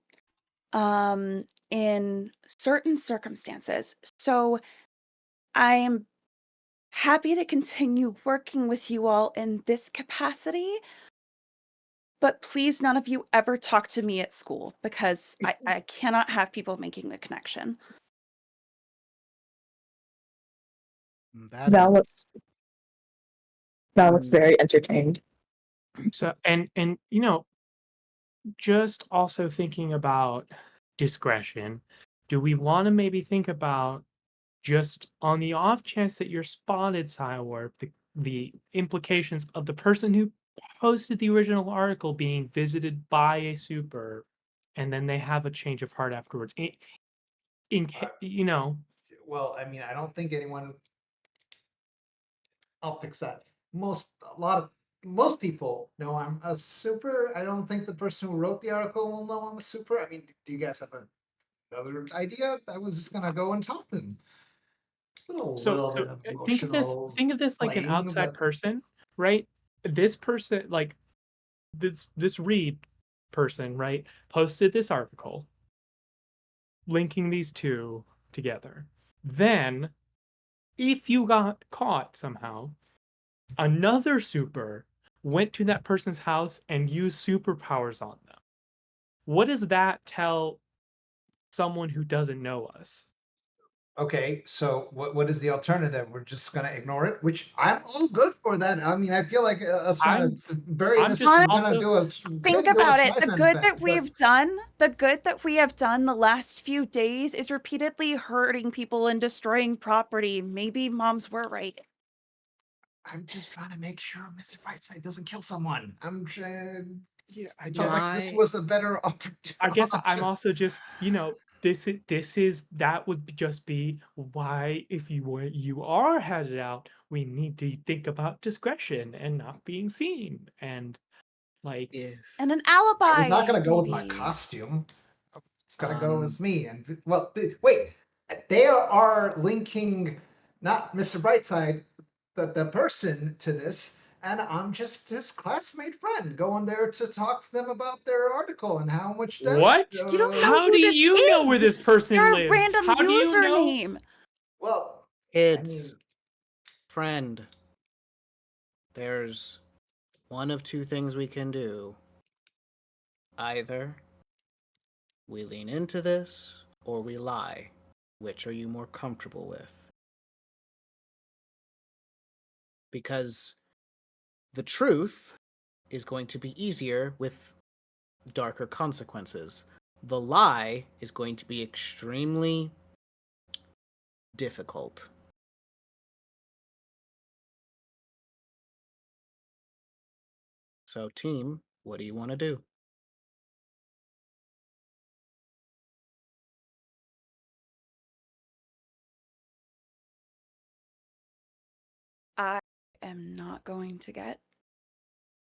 in certain circumstances. So I am happy to continue working with you all in this capacity, but please none of you ever talk to me at school because I cannot have people making the connection.
That is-
Val looks very entertained.
So and you know, just also thinking about discretion, do we want to maybe think about just on the off chance that you're spotted, Cywarp, the implications of the person who posted the original article being visited by a super, and then they have a change of heart afterwards. You know,
Well, I mean, I don't think anyone. I'll fix that. Most people know I'm a super. I don't think the person who wrote the article will know I'm a super. I mean, do you guys have another idea? I was just gonna go and talk to them.
so
Bit of
think of
emotional
this like an
playing,
outside
but-
person, right? This person, like this Reed person, right, posted this article linking these two together. Then, if you got caught somehow, another super went to that person's house and used superpowers on them. What does that tell someone who doesn't know us?
Okay, so what is the alternative? We're just gonna ignore it, which I'm all good for that. I mean, I feel like us trying to bury
I'm
this
just
is
also-
gonna do a
Think
do a
about it. The
Streisand
good
effect,
that
but
we have done the last few days is repeatedly hurting people and destroying property. Maybe moms were right.
I'm just trying to make sure Mr. Brightside doesn't kill someone. I'm trying.
Yeah,
I felt like this was a better opportunity.
I guess I'm also just, you know, that would just be why if you are headed out, we need to think about discretion and not being seen and like
If
And an alibi.
I was not gonna go with my
maybe.
costume. It's gonna go
Um,
as me. And well, wait, they are linking not Mr. Brightside, the person to this, and I'm just his classmate friend going there to talk to them about their article and how much damage.
What?
You don't know
How
who
do
this
you know where
is.
this person
You're a
lives?
random
How do you know?
username.
Well, I
Kids,
mean,
friend, there's one of two things we can do. Either we lean into this or we lie. Which are you more comfortable with? Because the truth is going to be easier with darker consequences. The lie is going to be extremely difficult. So, team, what do you want to do?
I am not going to get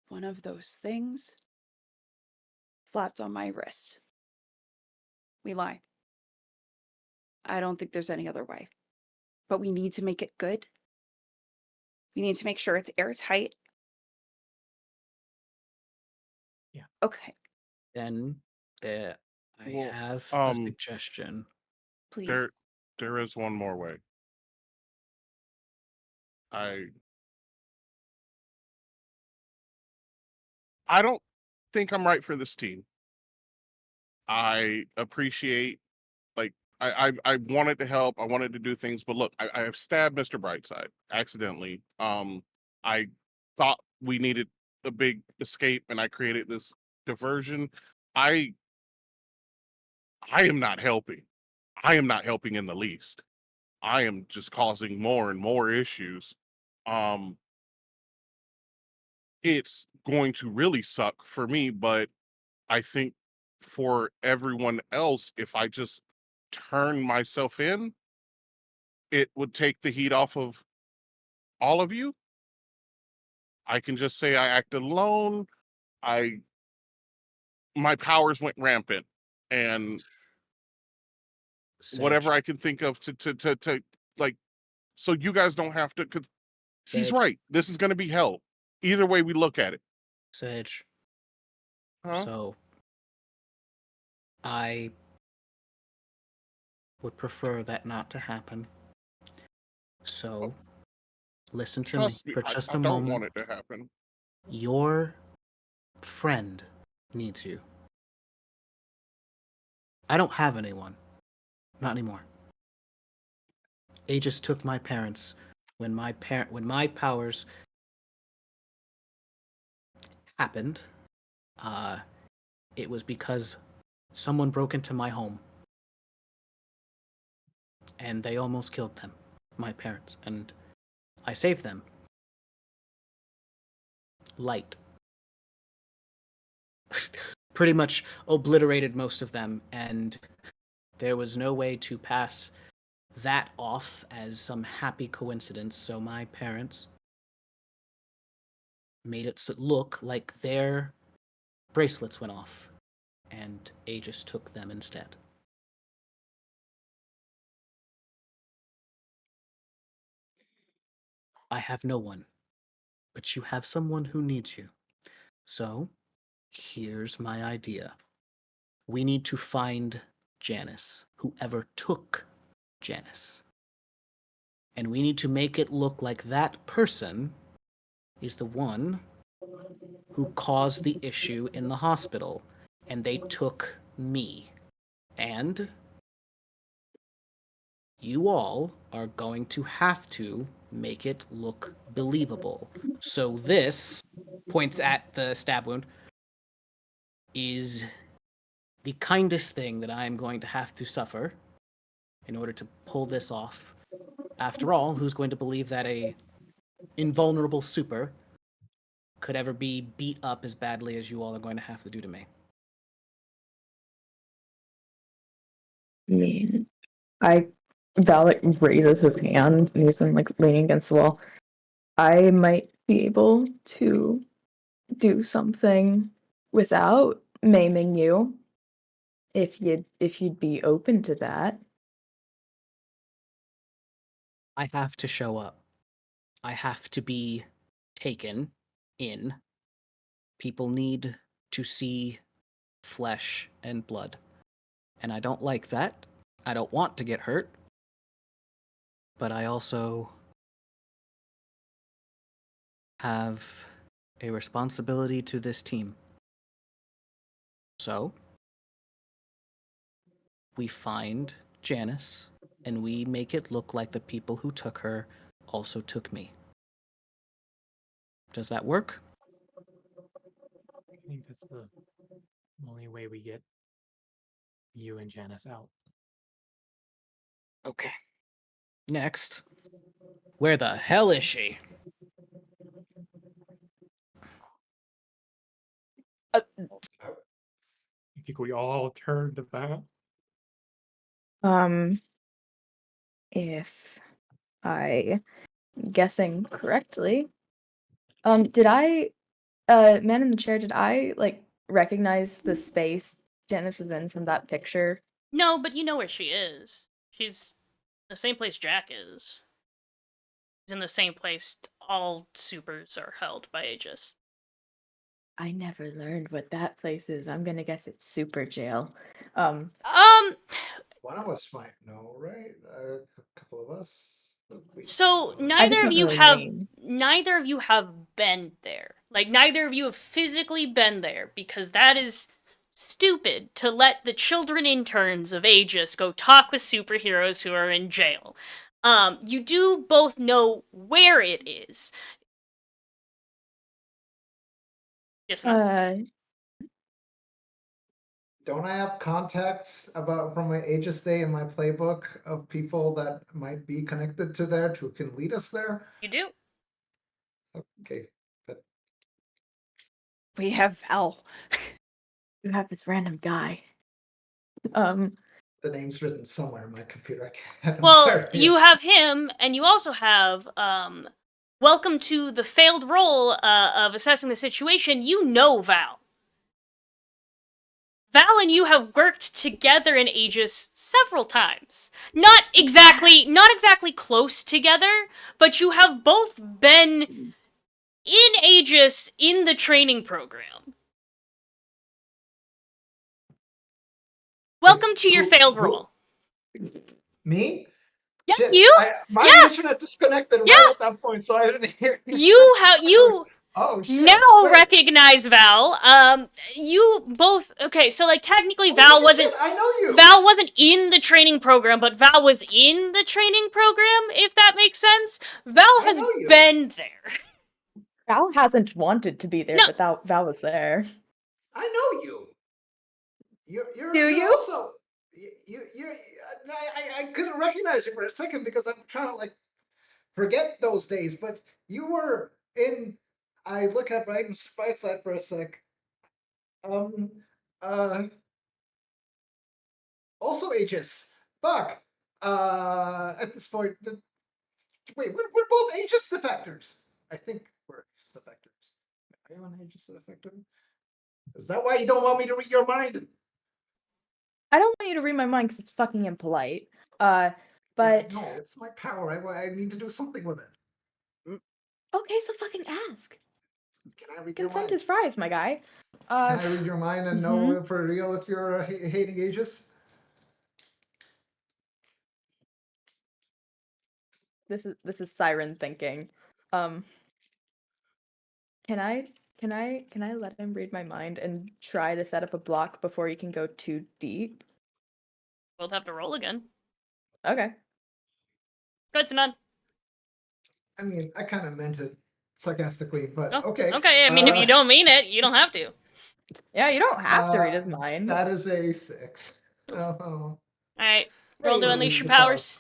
one of those things slapped on my wrist. We lie. I don't think there's any other way. But we need to make it good. We need to make sure it's airtight.
Yeah.
Okay,
Then I
Well,
have a suggestion.
please.
there is one more way. I don't think I'm right for this team. I appreciate, like, I wanted to help, I wanted to do things, but look, I have stabbed Mr. Brightside accidentally. I thought we needed a big escape, and I created this diversion. I I am not helping. I am not helping in the least. I am just causing more and more issues. Um, it's going to really suck for me, but I think for everyone else, if I just turn myself in, it would take the heat off of all of you. I can just say I acted alone. I My powers went rampant, and whatever
Sage,
I can think of to like, so you guys don't have to. Cause he's
Sage,
right. This is going to be hell. Either way we look at it.
Sage.
Huh?
So, I would prefer that not to happen. So, listen to me
Trust me,
for just
I
a
don't
moment.
want it to happen.
Your friend needs you. I don't have anyone. Not anymore. Aegis took my parents when my powers happened. It was because someone broke into my home and they almost killed them, my parents, and I saved them. Light. Pretty much obliterated most of them, and there was no way to pass that off as some happy coincidence, so my parents made it look like their bracelets went off, and Aegis took them instead. I have no one, but you have someone who needs you. So, here's my idea. We need to find Janice, whoever took Janice. And we need to make it look like that person is the one who caused the issue in the hospital, and they took me. And you all are going to have to make it look believable. So this points at the stab wound is the kindest thing that I am going to have to suffer in order to pull this off. After all, who's going to believe that a invulnerable super could ever be beat up as badly as you all are going to have to do to me?
I mean, Val like raises his hand and he's been like leaning against the wall. I might be able to do something without maiming you if you'd be open to that.
I have to show up. I have to be taken in. People need to see flesh and blood. And I don't like that. I don't want to get hurt. but I also have a responsibility to this team. So, we find Janice, and we make it look like the people who took her also took me. Does that work?
I think that's the only way we get you and Janice out.
Okay. Next. Where the hell is she?
I think we all turned to that.
If I guessing correctly, did I, man in the chair, did I like recognize the space Janice was in from that picture?
No, but you know where she is. She's the same place Jack is. She's in the same place all supers are held by Aegis.
I never learned what that place is. I'm gonna guess it's super jail.
One of us might know, right? A couple of us.
So
I just don't know her name.
neither of you have been there. Like neither of you have physically been there because that is stupid to let the children interns of Aegis go talk with superheroes who are in jail. You do both know where it is. Yes, no?
Don't I have contacts from my Aegis day in my playbook of people that might be connected to there who can lead us there?
You do.
Okay, but
We have Val. You have this random guy.
the name's written somewhere in my computer. I can't.
Well, you have him, and you also have, welcome to the failed role of assessing the situation. You know Val. Val and you have worked together in Aegis several times. Not exactly close together, but you have both been in Aegis in the training program. Welcome to your failed role.
Me?
Yeah,
Shit,
you?
My internet disconnected right at that point, so I didn't hear
You
Oh shit!
now
wait.
recognize Val. You both okay? So like technically, Val
Holy
wasn't.
shit, I know you.
Val wasn't in the training program, but Val was in the training program. If that makes sense, Val has
know you.
been there.
Val hasn't wanted to be there,
No.
but Val was there.
I know you. You're
Do
you're
you?
also you I couldn't recognize you for a second because I'm trying to like forget those days, but you were in. I look at right side for a sec. Uh, also Aegis. Fuck. At this point, wait, we're both Aegis defectors. I think we're Aegis defectors. Are you an Aegis defector? Is that why you don't want me to read your mind?
I don't want you to read my mind because it's fucking impolite. But
no, it's my power. I need to do something with it.
okay, so fucking ask.
Can I read your
Consent
mind?
is fries, my guy.
Can I read your mind and know for real if you're hating Aegis?
This is Siren thinking. Can I let him read my mind and try to set up a block before he can go too deep?
Both have to roll again.
Okay.
Good to none.
I mean, I kind of meant it sarcastically, but
Oh,
okay.
Okay, I mean, if you don't mean it, you don't have to.
Yeah, you don't have to read his mind.
That is a 6. Oh.
Alright, roll to
Hey,
unleash your
the
powers.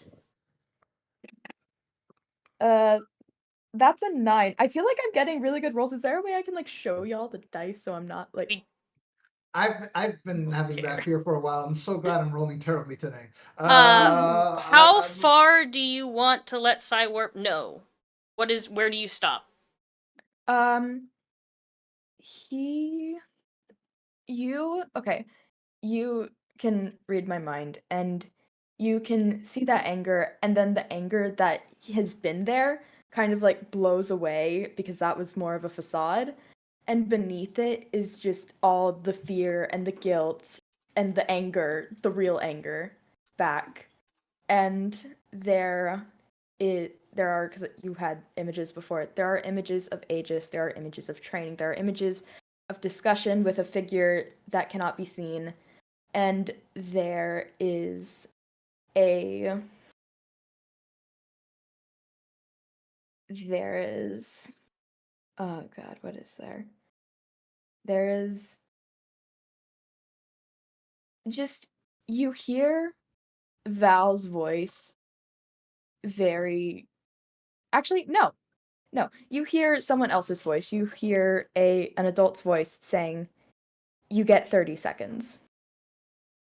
That's a 9. I feel like I'm getting really good rolls. Is there a way I can like show y'all the dice so I'm not like
I've been having that fear for a while. I'm so glad I'm rolling terribly today.
How far do you want to let Cywarp know? Where do you stop?
You can read my mind and you can see that anger, and then the anger that has been there kind of like blows away because that was more of a facade, and beneath it is just all the fear and the guilt and the anger, the real anger back. And there
there are, because you had images before, there are images of Aegis, there are images of training, there are images of discussion with a figure that cannot be seen, and there is oh god, what is there? There is just, you hear Val's voice very, actually, no, you hear someone else's voice. You hear an adult's voice saying, "You get 30 seconds,"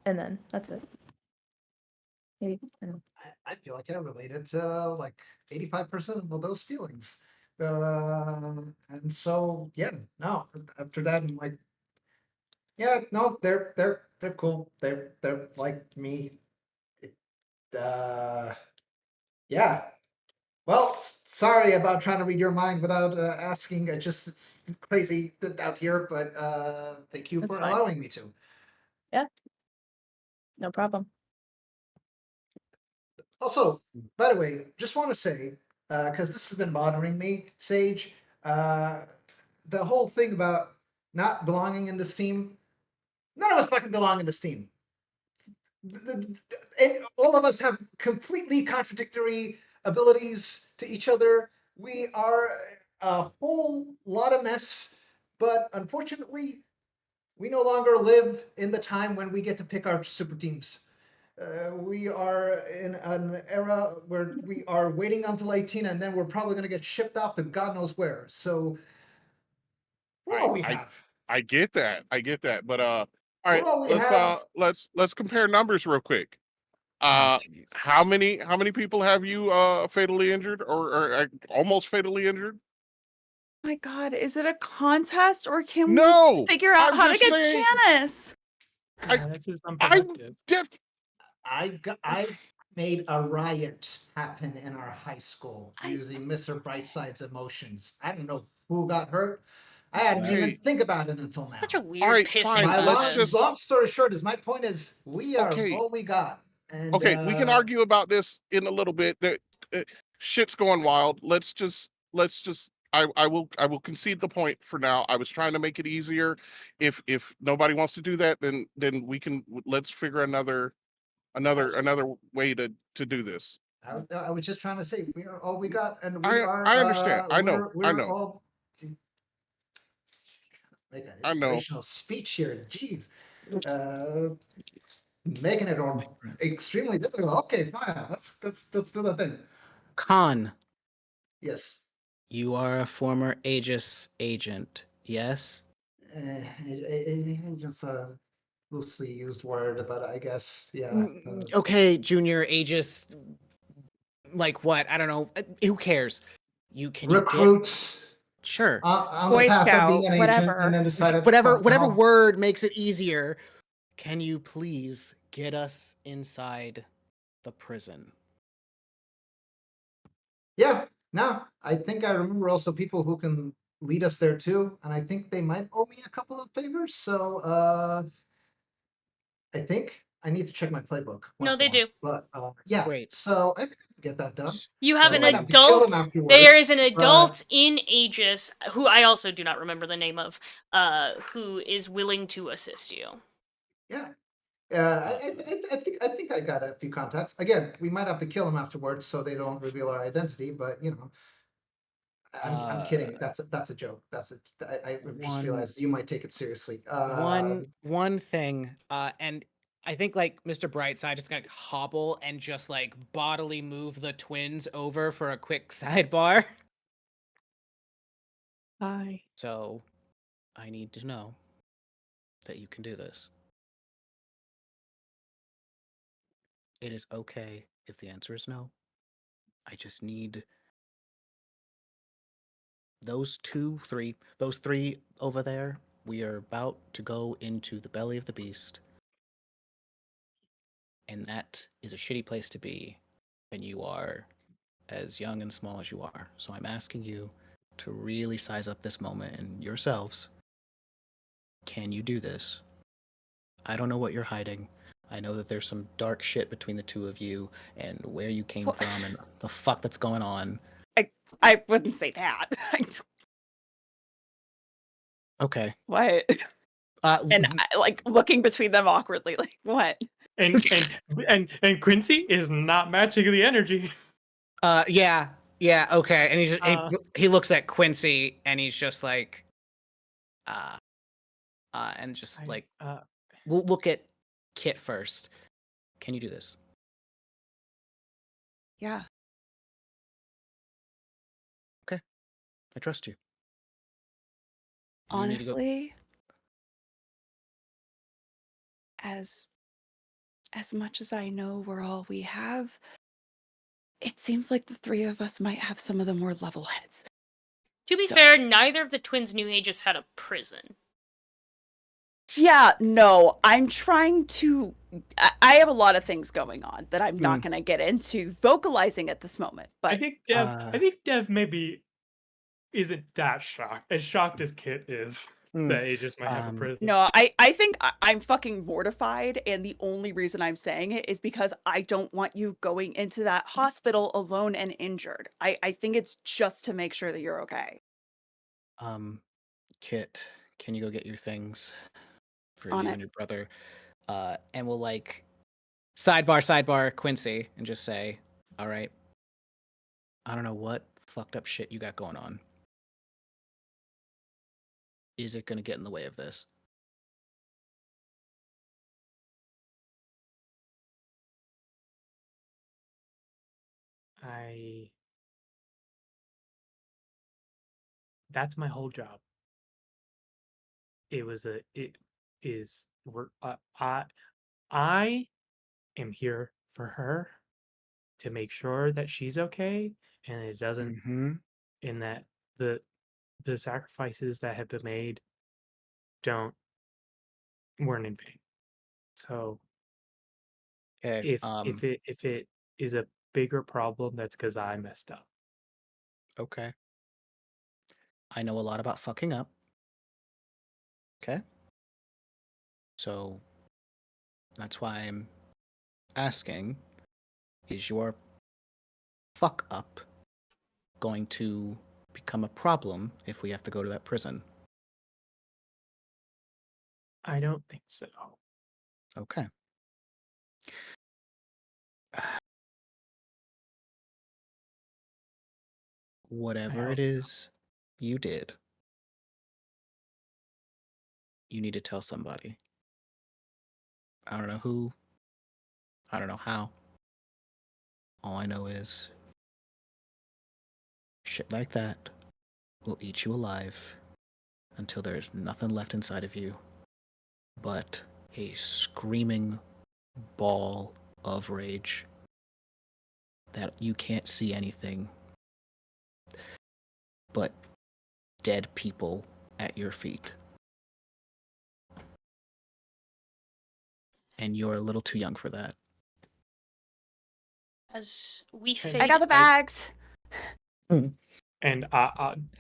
and then that's it. Maybe, I don't know.
I feel like I related to like 85% of those feelings. And so yeah, no, after that I'm like, yeah, no, they're cool. They're like me. It, yeah. Well, sorry about trying to read your mind without asking. It's crazy out here, but thank you
That's
for
fine.
allowing me to.
No problem.
Also, by the way, just want to say, because this has been bothering me, Sage, the whole thing about not belonging in this team, none of us fucking belong in this team. And all of us have completely contradictory abilities to each other. We are a whole lot of mess, but unfortunately, we no longer live in the time when we get to pick our super teams. We are in an era where we are waiting until 18, and then we're probably going to get shipped off to God knows where. So we're all we have.
I get that. But all
We're
right,
all we have.
let's compare numbers real quick.
jeez.
How many people have you fatally injured or almost fatally injured?
My God, is it a contest or can
No,
we figure out
I'm
how to
just
get
saying-
Janice?
I-
This is
I
unproductive.
I made a riot happen in our high school
I-
using Mr. Brightside's emotions. I don't know who got hurt. I
That's
hadn't
right.
even think about it until now.
Such a weird
right,
pissing
fine,
My
let's
contest.
just-
long story short is my point is we are
Okay.
all we got. And
Okay, we can argue about this in a little bit. That shit's going wild. Let's just. I will concede the point for now. I was trying to make it easier. If nobody wants to do that, then let's figure another way to do this.
I was just trying to say we are all we got, and we
I
are.
understand. I know.
We're all. Make an
I know.
inspirational speech here. Jeez. Making it all extremely difficult. Okay, fine. Let's do the thing.
Khan,
Yes.
you are a former Aegis agent, yes?
Just a loosely used word, but I guess yeah.
Okay, junior Aegis, like what? I don't know. Who cares? You get
Recruits
sure.
on
Boy
the path
Scout,
of being an agent,
whatever.
and then decided
Whatever
fuck
whatever
no.
word makes it easier. Can you please get us inside the prison?
Yeah, no, I think I remember also people who can lead us there too, and I think they might owe me a couple of favors. So I think I need to check my playbook.
No,
once
they
more.
do.
But yeah,
Great.
so I think I can get that done.
You have
I
an
might have to kill them
adult.
afterwards,
There is an
but-
adult in Aegis who I also do not remember the name of, who is willing to assist you.
Yeah. I think I got a few contacts. Again, we might have to kill them afterwards so they don't reveal our identity. But you know, I'm kidding. That's a joke. I just
one-
realized you might take it seriously.
One thing, and I think like Mr. Brightside just gonna hobble and just like bodily move the twins over for a quick sidebar.
Hi.
So I need to know that you can do this. It is okay if the answer is no. I just need those three over there. We are about to go into the belly of the beast. And that is a shitty place to be when you are as young and small as you are. So I'm asking you to really size up this moment and yourselves. Can you do this? I don't know what you're hiding. I know that there's some dark shit between the two of you and where you came
Well-
from and the fuck that's going on.
I wouldn't say that.
Okay.
What? And like looking between them awkwardly, like what?
And Quincy is not matching the energy.
Yeah, okay. And
Uh,
he looks at Quincy and he's just like, and just like, we'll look at Kit first. Can you do this?
Yeah.
I trust you. You need to go-
Honestly, as much as I know we're all we have, it seems like the three of us might have some of the more level heads.
To be
So-
fair, neither of the twins knew Aegis had a prison.
Yeah, no, I'm trying to. I have a lot of things going on that I'm not going to get into vocalizing at this moment. But
I think Dev maybe isn't that shocked as Kit is that Aegis might have a prison.
no, I think I'm fucking mortified, and the only reason I'm saying it is because I don't want you going into that hospital alone and injured. I think it's just to make sure that you're okay.
Kit, can you go get your things for
On
you
it.
and your brother? And we'll like sidebar Quincy and just say, all right, I don't know what fucked up shit you got going on. Is it going to get in the way of this?
That's my whole job. It is I am here for her to make sure that she's okay and it doesn't
Mm-hmm.
in that the sacrifices that have been made weren't in vain. So
Okay.
if it is a bigger problem, that's because I messed up.
Okay. I know a lot about fucking up. Okay. So that's why I'm asking, is your fuck up going to become a problem if we have to go to that prison?
I don't think so.
Okay. Whatever it is you did, you need to tell somebody. I don't know who. I don't know how. All I know is shit like that will eat you alive until there's nothing left inside of you but a screaming ball of rage that you can't see anything but dead people at your feet. And you're a little too young for that.
As we
And-
fade,
I got the bags.
And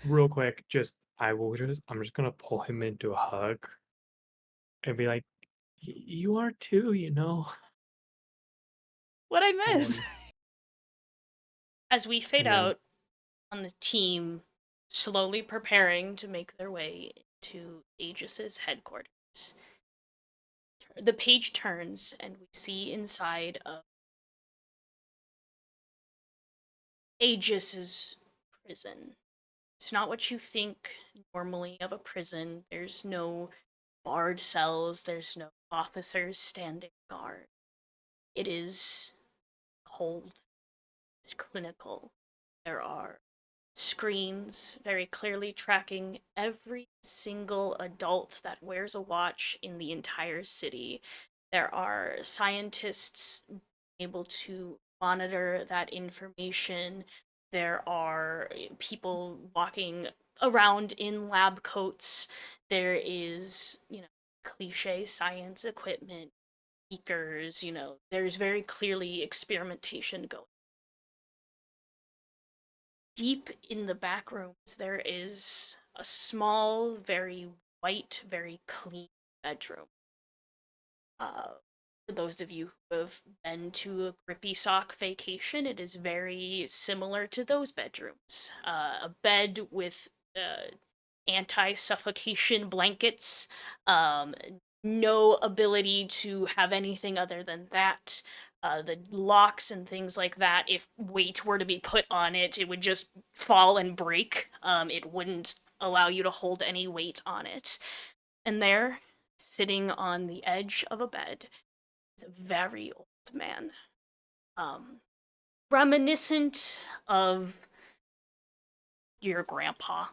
real quick, I'm just gonna pull him into a hug and be like, "You are too, you know."
What I miss?
as we fade
And then-
out on the team, slowly preparing to make their way to Aegis's headquarters. The page turns, and we see inside of Aegis's prison. It's not what you think normally of a prison. There's no barred cells, there's no officers standing guard. It is cold, it's clinical. There are screens very clearly tracking every single adult that wears a watch in the entire city. There are scientists able to monitor that information. There are people walking around in lab coats. There is, cliche science equipment, beakers, there's very clearly experimentation going. Deep in the back rooms, there is a small, very white, very clean bedroom. For those of you who have been to a Grippy Sock vacation, it is very similar to those bedrooms. A bed with anti-suffocation blankets, no ability to have anything other than that. The locks and things like that, if weight were to be put on it, it would just fall and break. It wouldn't allow you to hold any weight on it. And there, sitting on the edge of a bed, is a very old man. Reminiscent of your grandpa.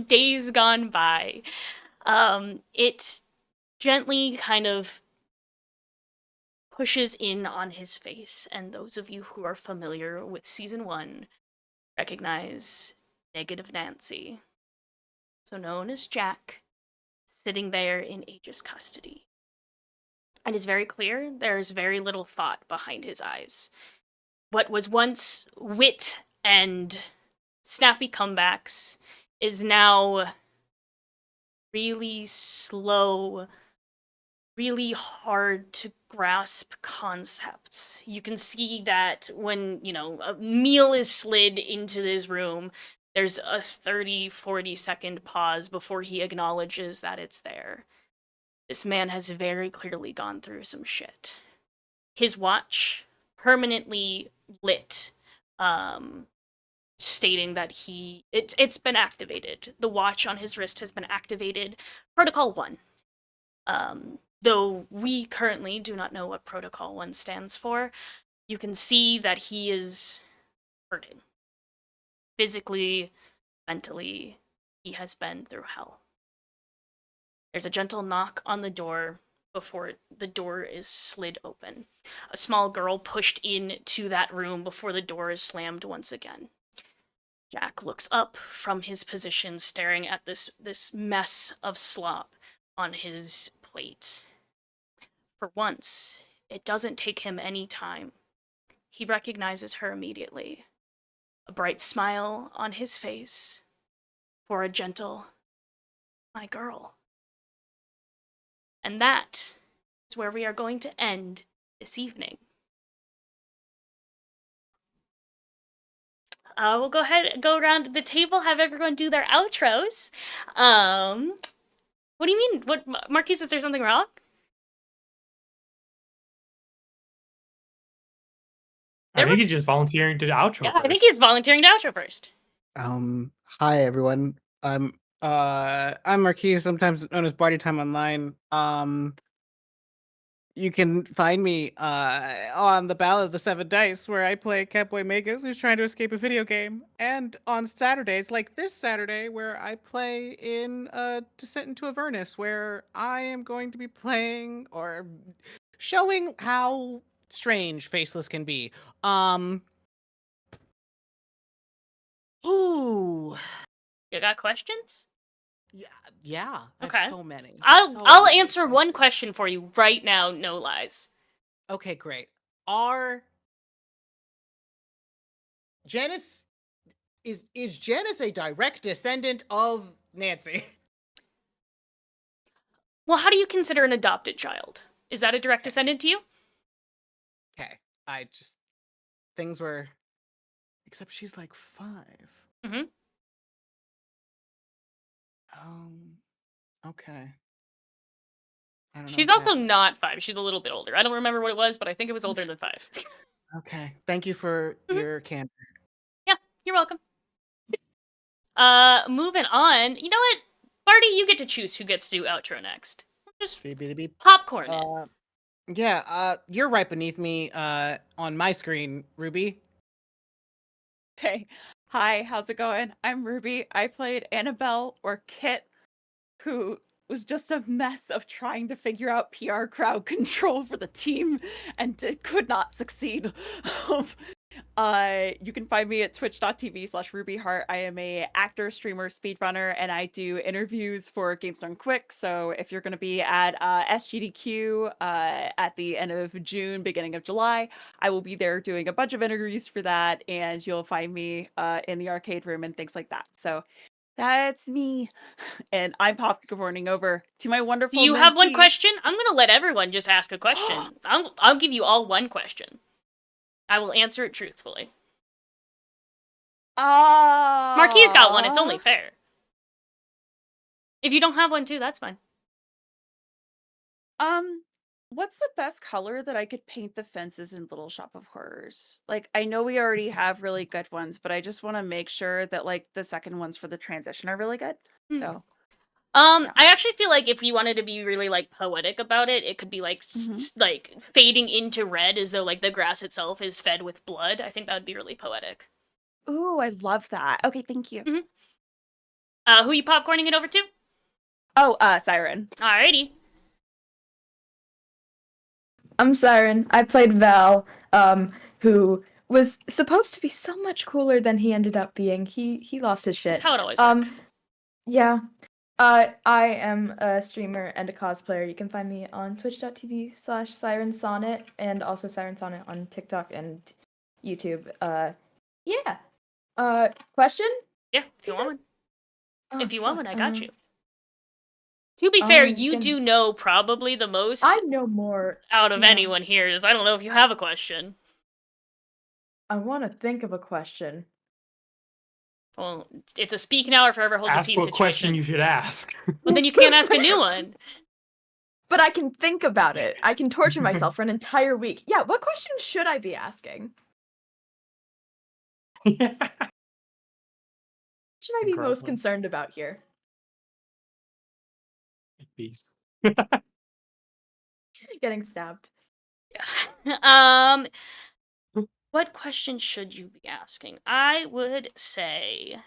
Days gone by. It gently kind of pushes in on his face, and those of you who are familiar with season 1 recognize Negative Nancy, so known as Jack, sitting there in Aegis custody. And it's very clear there's very little thought behind his eyes. What was once wit and snappy comebacks is now really slow, really hard to grasp concepts. You can see that when, a meal is slid into this room, there's a 30-40 second pause before he acknowledges that it's there. This man has very clearly gone through some shit. His watch permanently lit, stating that it's been activated. The watch on his wrist has been activated. Protocol 1. Though we currently do not know what Protocol 1 stands for, you can see that he is hurting. Physically, mentally, he has been through hell. There's a gentle knock on the door before the door is slid open. A small girl pushed into that room before the door is slammed once again. Jack looks up from his position, staring at this mess of slop on his plate. For once, it doesn't take him any time. He recognizes her immediately. A bright smile on his face for a gentle, "My girl." And that is where we are going to end this evening. We'll go ahead and go around the table, have everyone do their outros. What do you mean? What, Marquise, is there something wrong?
I think he's just volunteering to outro
Yeah,
first.
I think he's volunteering to outro first.
Hi everyone. I'm Marquise, sometimes known as Party Time Online. You can find me on the Ballad of the Seven Dice, where I play Catboy Magus, who's trying to escape a video game, and on Saturdays, like this Saturday, where I play in Descent into Avernus, where I am going to be playing or showing how strange Faceless can be. Ooh.
You got questions?
Yeah. I
Okay.
have so many.
I'll answer one question for you right now, no lies.
Okay, great. Janice is Janice a direct descendant of Nancy?
Well, how do you consider an adopted child? Is that a direct descendant to you?
Okay. Things were, except she's like 5.
Mm-hmm.
Okay. I don't know
She's
what
also
happened.
not 5. She's a little bit older. I don't remember what it was, but I think it was older than 5.
Okay. Thank you for your candor.
Yeah, you're welcome. Moving on. You know what? Barty, you get to choose who gets to do outro next. Just
Beep.
popcorn it.
Yeah, you're right beneath me on my screen, Ruby.
Hey, hi, how's it going? I'm Ruby. I played Annabelle, or Kit, who was just a mess of trying to figure out PR crowd control for the team and could not succeed. You can find me at twitch.tv/RubyHeart. I am a actor, streamer, speedrunner, and I do interviews for Games Done Quick. So if you're going to be at SGDQ at the end of June, beginning of July, I will be there doing a bunch of interviews for that, and you'll find me in the arcade room and things like that. So That's me. And I'm popcorning over to my wonderful
You have one
mentee.
question? I'm gonna let everyone just ask a question. I'll give you all one question. I will answer it truthfully. Marquis got one. It's only fair. If you don't have one too, that's fine.
What's the best color that I could paint the fences in Little Shop of Horrors? Like, I know we already have really good ones, but I just want to make sure that like the second ones for the transition are really good.
Hmm.
So,
I actually feel like if you wanted to be really like poetic about it, it could be like like fading into red as though like the grass itself is fed with blood. I think that would be really poetic.
ooh, I love that. Okay, thank you.
Who you popcorning it over to?
Oh, Siren.
Alrighty.
I'm Siren. I played Val, who was supposed to be so much cooler than he ended up being. He lost his shit.
That's how it always works.
Yeah. I am a streamer and a cosplayer. You can find me on twitch.tv/SirenSonnet and also SirenSonnet on TikTok and YouTube. Yeah. Question?
Yeah, if you want one.
Oh,
If you want one,
fuck,
I got you. To be fair, you
can-
do know probably the most
I know more.
out of
yeah.
anyone here. Just I don't know if you have a question.
I want to think of a question.
Well, it's a speak now or forever hold your
Ask
peace
what question
situation.
you should ask.
Well, then you can't ask a new one.
But I can think about it. I can torture myself for an entire week. Yeah, what question should I be asking? Should I be most
Incredible.
concerned about here?
Beast.
Getting stabbed.
What question should you be asking? I would say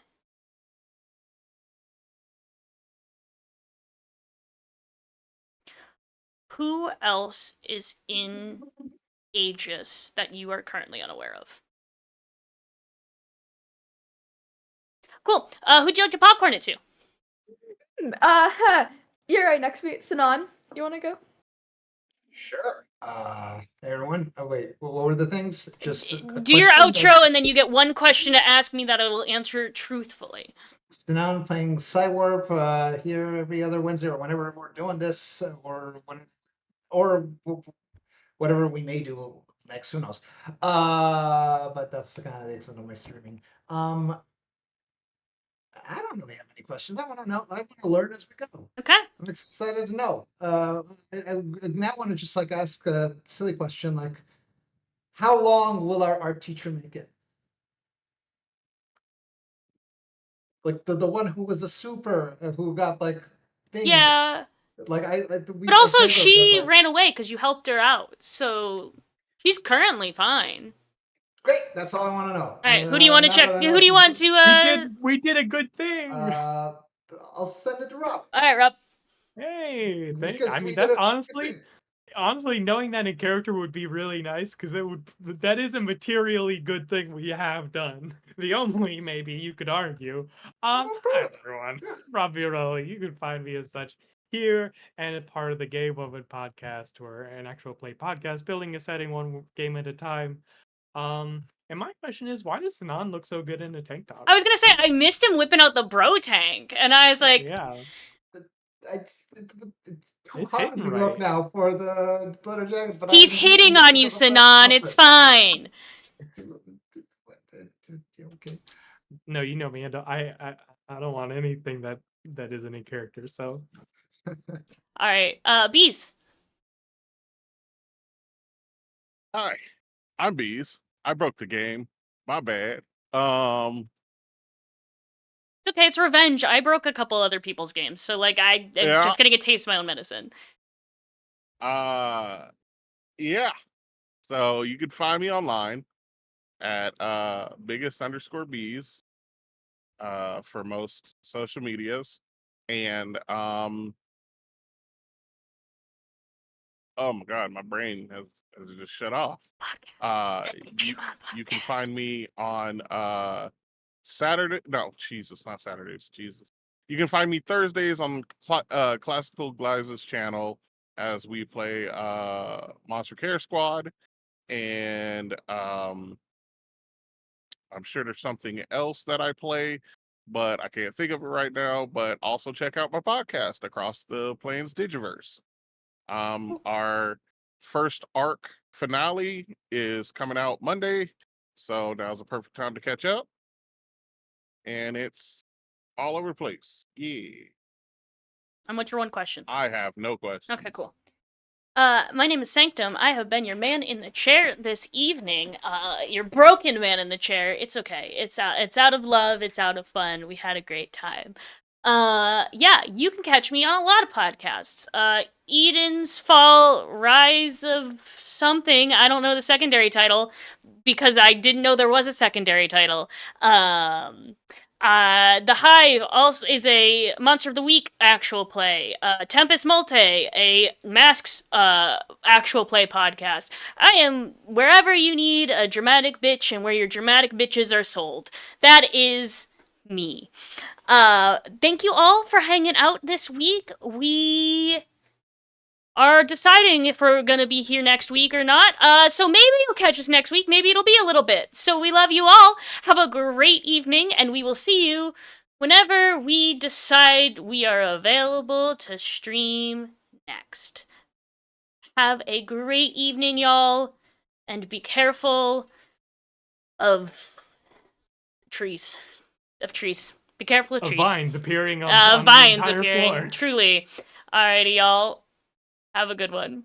who else is in Aegis that you are currently unaware of? Cool. Who'd you like to popcorn it to?
You're right next to me. Sanan, you want to go?
Sure. Hey everyone. Oh wait, what were the things? Just
Do your outro, and then you get one question to ask me that I will answer truthfully.
So now I'm playing Cywarp here every other Wednesday or whenever we're doing this, whatever we may do next. Who knows? But that's the kind of the extent of my streaming. I don't really have any questions. I want to know. I want to learn as we go.
Okay.
I'm excited to know. I now want to just like ask a silly question, like, how long will our art teacher make it? Like the one who was a super, who got like thing.
Yeah.
Like
But also, she ran away because you helped her out, so she's currently fine.
Great. That's all I want to know.
All right. Who do you want to check? Who do you want to?
We did a good thing.
I'll send it to Rob.
All right, Rob.
Hey,
Because
I
we
mean
did
that's
a good thing.
honestly knowing that in character would be really nice because that is a materially good thing we have done. The only maybe you could argue. Hi everyone, Rob Viroli. You can find me as such here and a part of the Game Woman podcast, or an actual play podcast, building a setting one game at a time. And my question is, why does Sanan look so good in a tank top?
I was gonna say I missed him whipping out the bro tank, and I was like,
Yeah.
It's too
It's
hot
hitting
in Europe
right.
now for the leather jacket. But
he's hitting on you, Sanan. It's fine.
Okay.
No, you know me. I don't want anything that isn't in character. So
All right, Bees.
Hi, I'm Bees. I broke the game. My bad.
It's okay. It's revenge. I broke a couple other people's games, so like I'm
Yeah.
just getting a taste of my own medicine.
Yeah. So you can find me online at biggest_bees for most social medias. And oh my god, my brain has just shut off. You can find me on Saturday. No, Jesus, not Saturdays. Jesus. You can find me Thursdays on Classical Glyza's channel as we play Monster Care Squad, and I'm sure there's something else that I play, but I can't think of it right now. But also check out my podcast, Across the Plains Digiverse. Our first arc finale is coming out Monday, so now's the perfect time to catch up. And it's all over the place. Yeah.
And what's your one question?
I have no question.
Okay, cool. My name is Sanctum. I have been your man in the chair this evening. Your broken man in the chair. It's okay. It's out of love. It's out of fun. We had a great time. Yeah, you can catch me on a lot of podcasts. Eden's Fall, Rise of something. I don't know the secondary title because I didn't know there was a secondary title. The Hive also is a Monster of the Week actual play. Tempest Multe, a Masks actual play podcast. I am wherever you need a dramatic bitch and where your dramatic bitches are sold. That is me. Thank you all for hanging out this week. We are deciding if we're gonna be here next week or not. So maybe you'll catch us next week. Maybe it'll be a little bit. So we love you all. Have a great evening, and we will see you whenever we decide we are available to stream next. Have a great evening, y'all, and be careful of trees. Be careful of trees.
Vines appearing on the
vines
entire
appearing.
floor.
Truly. Alrighty, y'all. Have a good one.